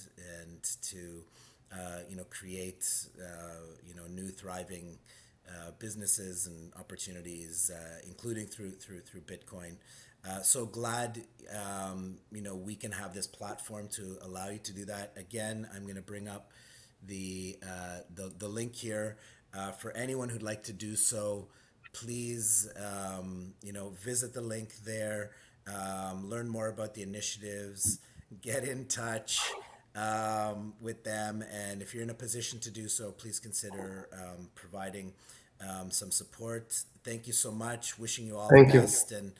to create new thriving businesses and opportunities, including through Bitcoin. So glad we can have this platform to allow you to do that. Again, I'm going to bring up the link here. For anyone who'd like to do so, please visit the link there, learn more about the initiatives, get in touch with them, and if you're in a position to do so, please consider providing some support. Thank you so much. Wishing you all Thank the you. best, and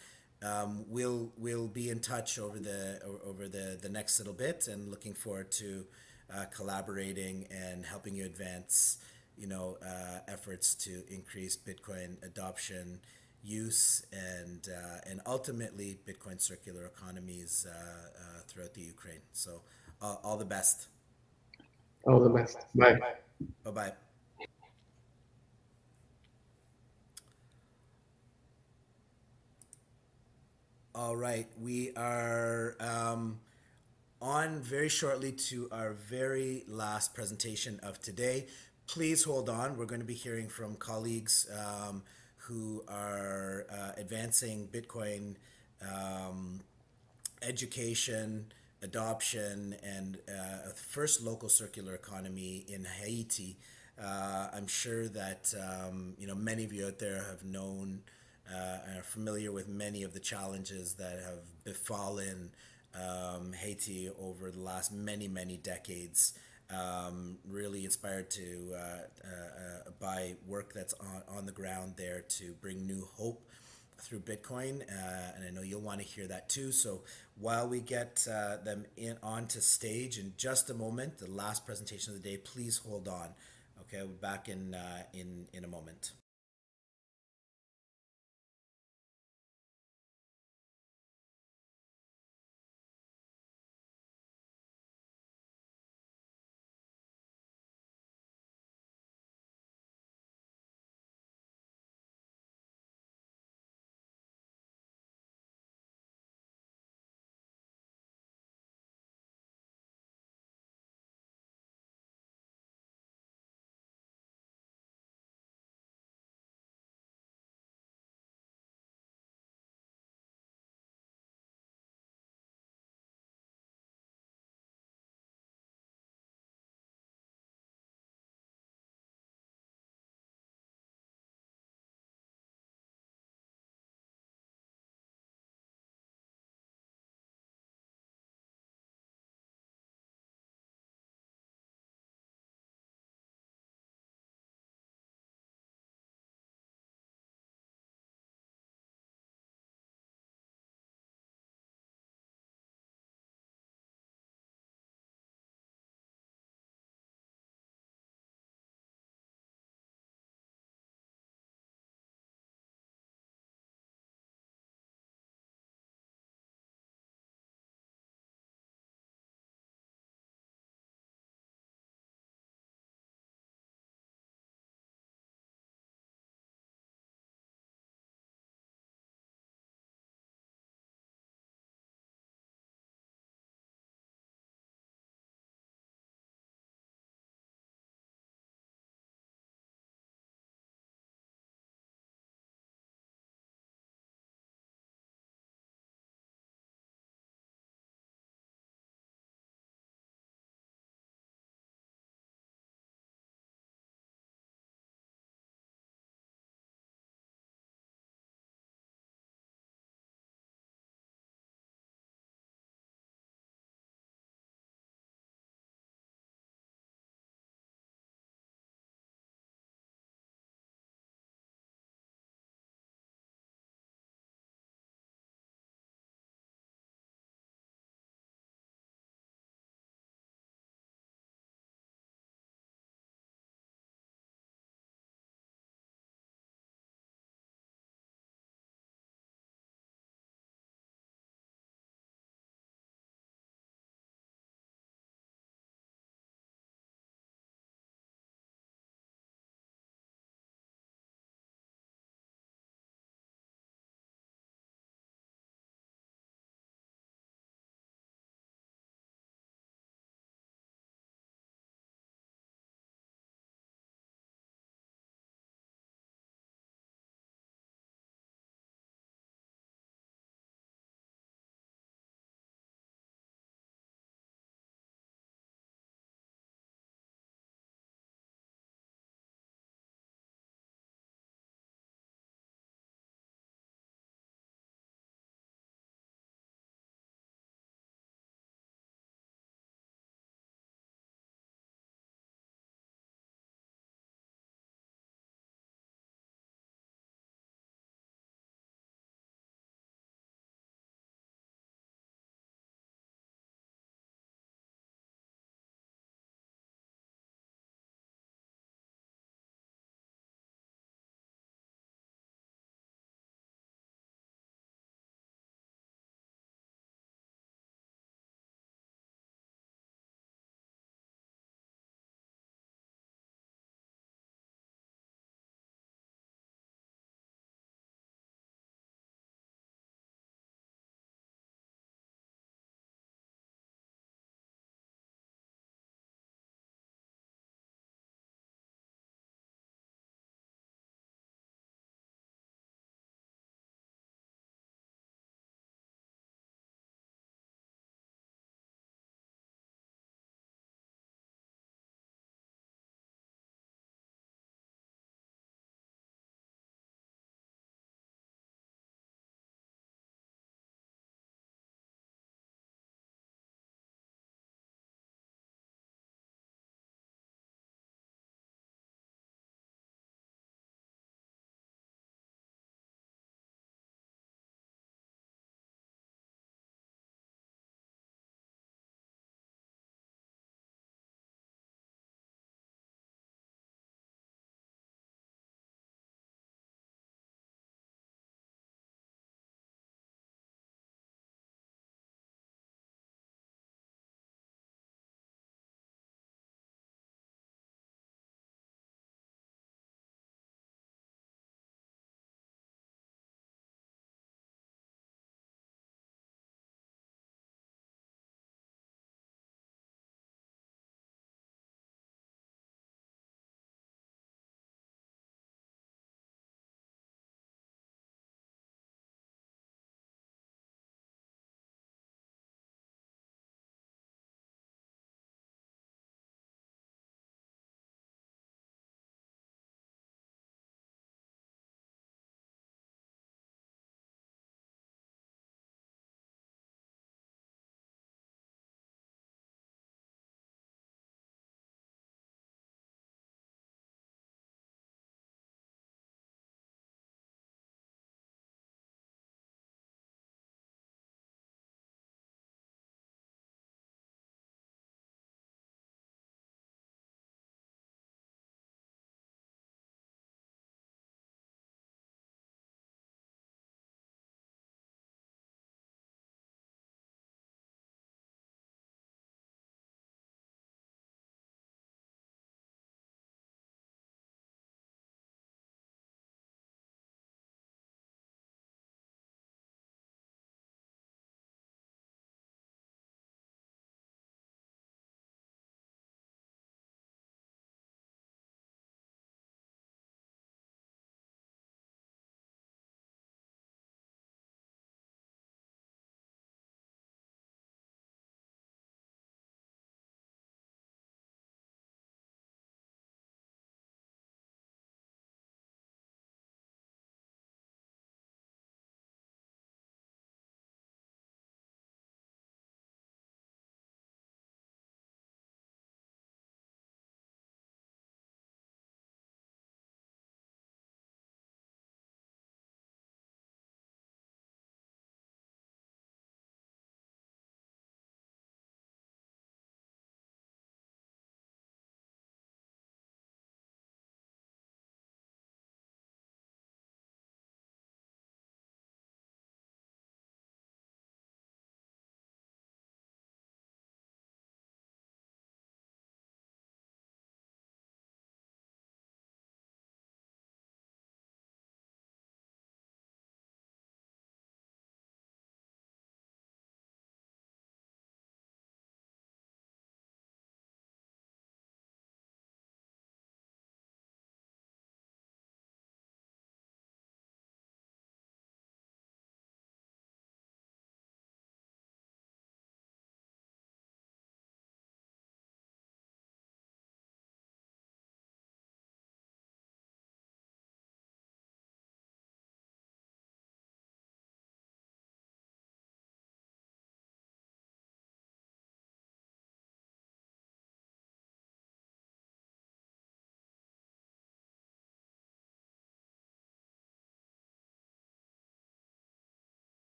we'll be in touch over the next little bit, and looking forward to collaborating and helping you advance efforts to increase Bitcoin adoption, use, and ultimately Bitcoin circular economies throughout the Ukraine. So all the best. All the best. Bye. Bye bye. All right, we are on very shortly to our very last presentation of today. Please hold on. We're going to be hearing from colleagues who are advancing Bitcoin education, adoption, and first local circular economy in Haiti. I'm sure that many of you out there have known and are familiar with many of the challenges that have befallen Haiti over the last many decades. Really inspired to by work that's on the ground there to bring new hope through Bitcoin, and I know you'll want to hear that too. So while we get them onto stage in just a moment, the last presentation of the day, please hold on. Okay, we'll be back in a moment.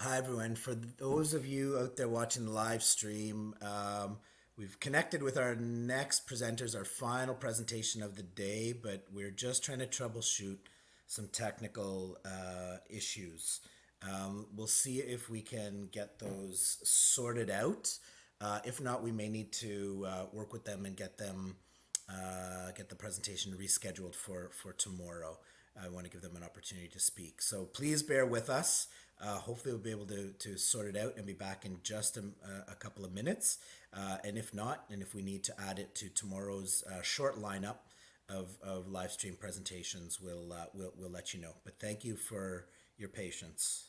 Hi, everyone. For those of you out there watching the live stream, we've connected with our next presenters, our final presentation of the day, but we're just trying to troubleshoot some technical issues. We'll see if we can get those sorted out. If not, we may need to work with them and get the presentation rescheduled for tomorrow. I want to give them an opportunity to speak. So please bear with us. Hopefully we'll be able to sort it out and be back in just a couple of minutes. And if not, and if we need to add it to tomorrow's short lineup of live stream presentations, we'll let you know. But thank you for your patience.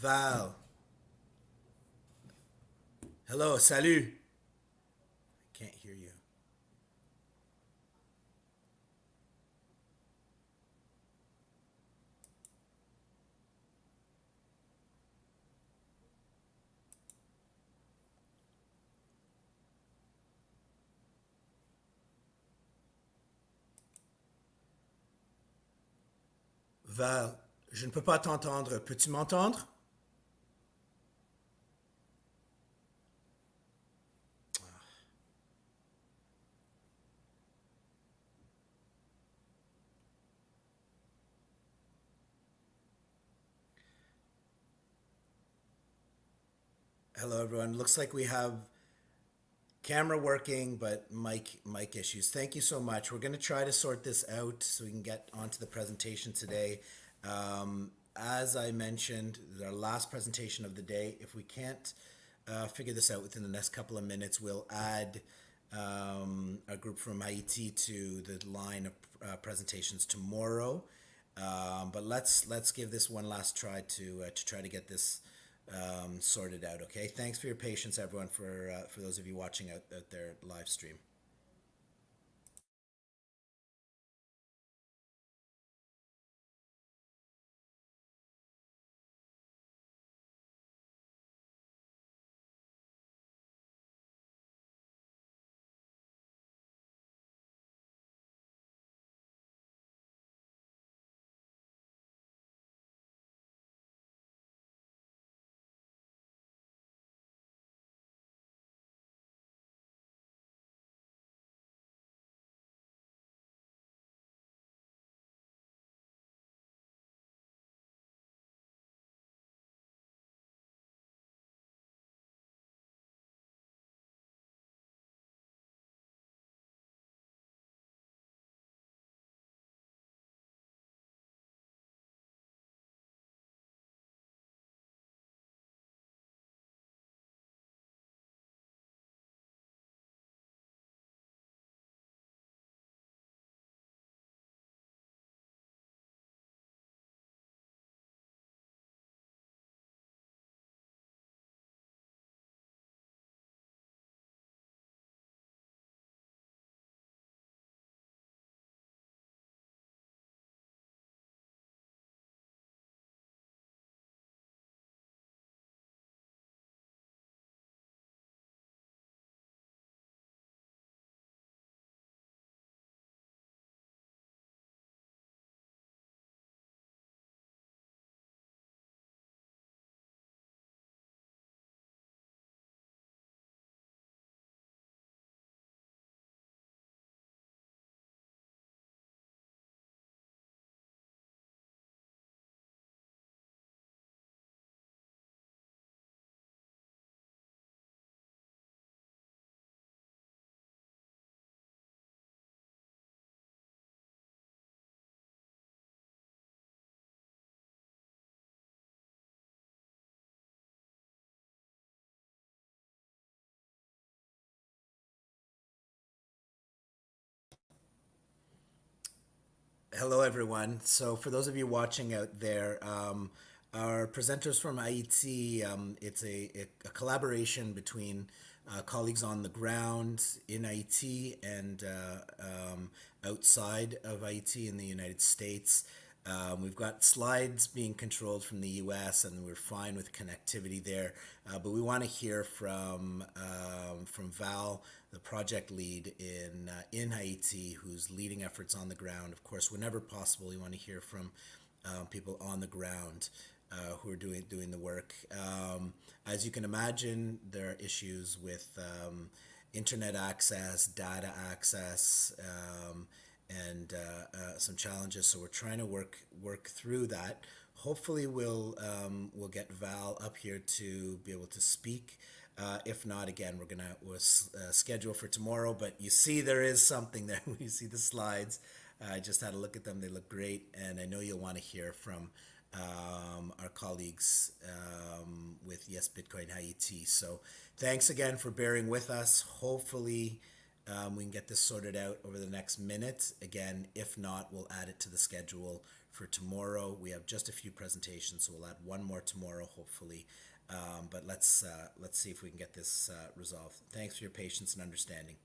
Val. Hello, salut. I can't hear you. Val, je ne peux pas t'entendre. Peux-tu m'entendre? Hello, everyone. Looks like we have camera working, but mic issues. Thank you so much. We're going to try to sort this out so we can get onto the presentation today. As I mentioned, our last presentation of the day. If we can't figure this out within the next couple of minutes, we'll add a group from Haiti to the line of presentations tomorrow. But let's give this one last try to try to get this sorted out. Okay. Thanks for your patience, everyone. For those of you watching out there live stream. Hello, everyone. So, for those of you watching out there, our presenters from Haiti, it's a collaboration between colleagues on the ground in Haiti and outside of Haiti in the United States. We've got slides being controlled from the US, and we're fine with connectivity there. But we want to hear from Val, the project lead in Haiti, who's leading efforts on the ground. Of course, whenever possible, we want to hear from people on the ground who are doing the work. As you can imagine, there are issues with internet access, data access, and some challenges. So we're trying to work through that. Hopefully, we'll get Val up here to be able to speak. If not, again, we'll schedule for tomorrow. But you see, there is something there when you see the slides. I just had a look at them; they look great, and I know you'll want to hear from our colleagues with Yes Bitcoin Haiti. So thanks again for bearing with us. Hopefully, we can get this sorted out over the next minute. Again, if not, we'll add it to the schedule for tomorrow. We have just a few presentations, so we'll add one more tomorrow, hopefully. But let's see if we can get this resolved. Thanks for your patience and understanding.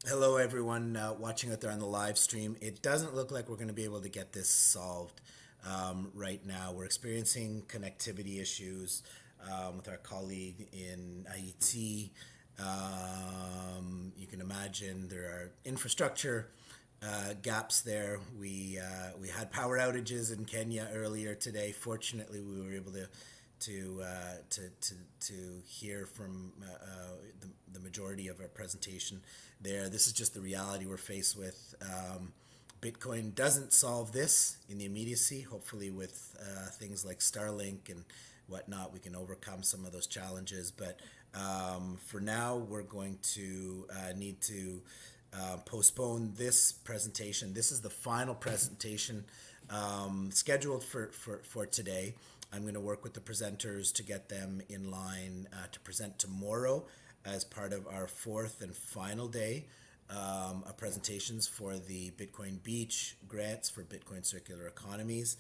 Hello, everyone watching out there on the live stream. It doesn't look like we're going to be able to get this solved right now. We're experiencing connectivity issues with our colleague in Haiti. You can imagine there are infrastructure gaps there. We had power outages in Kenya earlier today. Fortunately, we were able to hear from the majority of our presentation there. This is just the reality we're faced with. Bitcoin doesn't solve this in the immediacy. Hopefully, with things like Starlink and whatnot, we can overcome some of those challenges. But for now, we're going to need to postpone this presentation. This is the final presentation scheduled for today. I'm going to work with the presenters to get them in line to present tomorrow as part of our fourth and final day of presentations for the Bitcoin Beach grants for Bitcoin Circular Economies.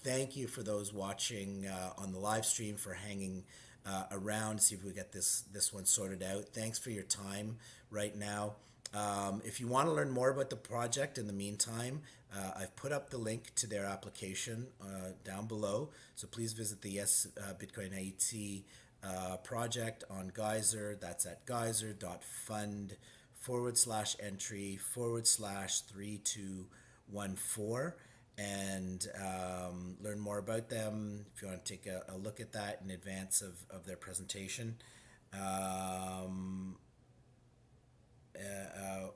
Thank you for those watching on the live stream for hanging around to see if we get this one sorted out. Thanks for your time right now. If you want to learn more about the project in the meantime, I've put up the link to their application down below. So please visit the Yes Bitcoin Haiti project on Geyser. That's at geyser.fund/entry/3214 and learn more about them if you want to take a look at that in advance of their presentation.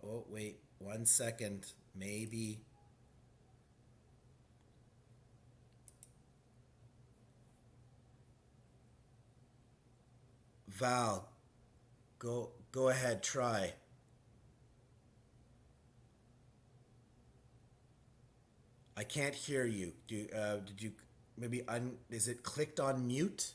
Oh, wait, 1 second. Maybe. Val, go ahead, try. I can't hear you. Did you maybe is it clicked on mute?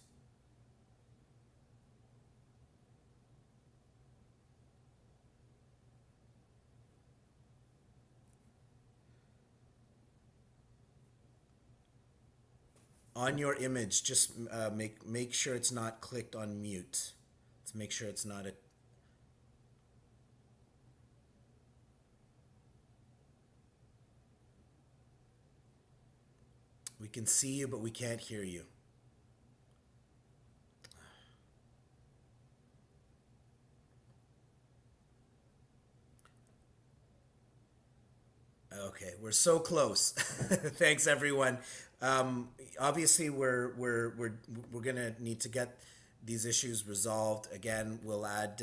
On your image, just make sure it's not clicked on mute. Let's make sure it's not a. We can see you, but we can't hear you. Okay, we're so close. Thanks, everyone. Obviously, we're gonna need to get these issues resolved. Again, we'll add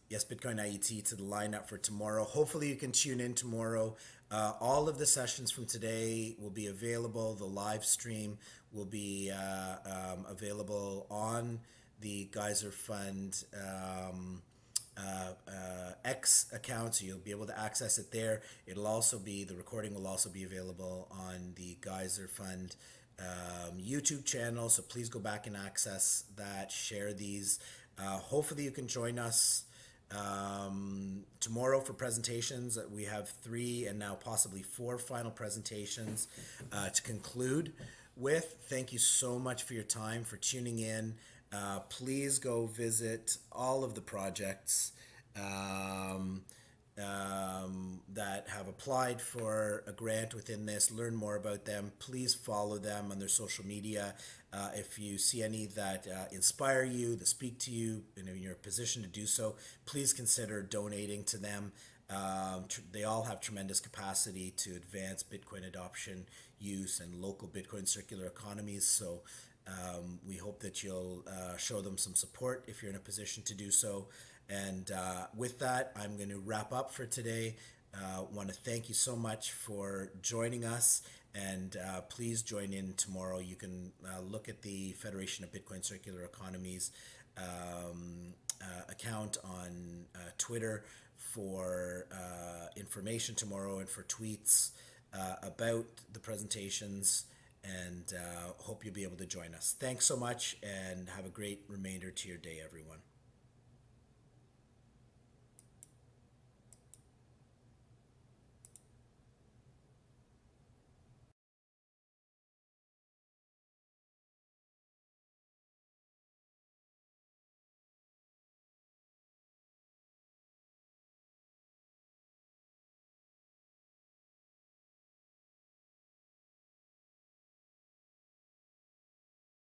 Yes Bitcoin IET to the lineup for tomorrow. Hopefully, you can tune in tomorrow. All of the sessions from today will be available. The live stream will be available on the Geyser Fund X account, so you'll be able to access it there. The recording will also be available on the Geyser Fund YouTube channel, so please go back and access that, share these. Hopefully you can join us tomorrow for presentations. We have 3 and now possibly 4 final presentations to conclude with. Thank you so much for your time, for tuning in. Please go visit all of the projects that have applied for a grant within this. Learn more about them. Please follow them on their social media. If you see any that inspire you, that speak to you, and you're in a position to do so, please consider donating to them. They all have tremendous capacity to advance Bitcoin adoption, use, and local Bitcoin circular economies. So we hope that you'll show them some support if you're in a position to do so. And with that, I'm going to wrap up for today. Want to thank you so much for joining us, and please join in tomorrow. You can look at the Federation of Bitcoin Circular Economies account on Twitter for information tomorrow and for tweets about the presentations, and hope you'll be able to join us. Thanks so much, and have a great remainder to your day, everyone.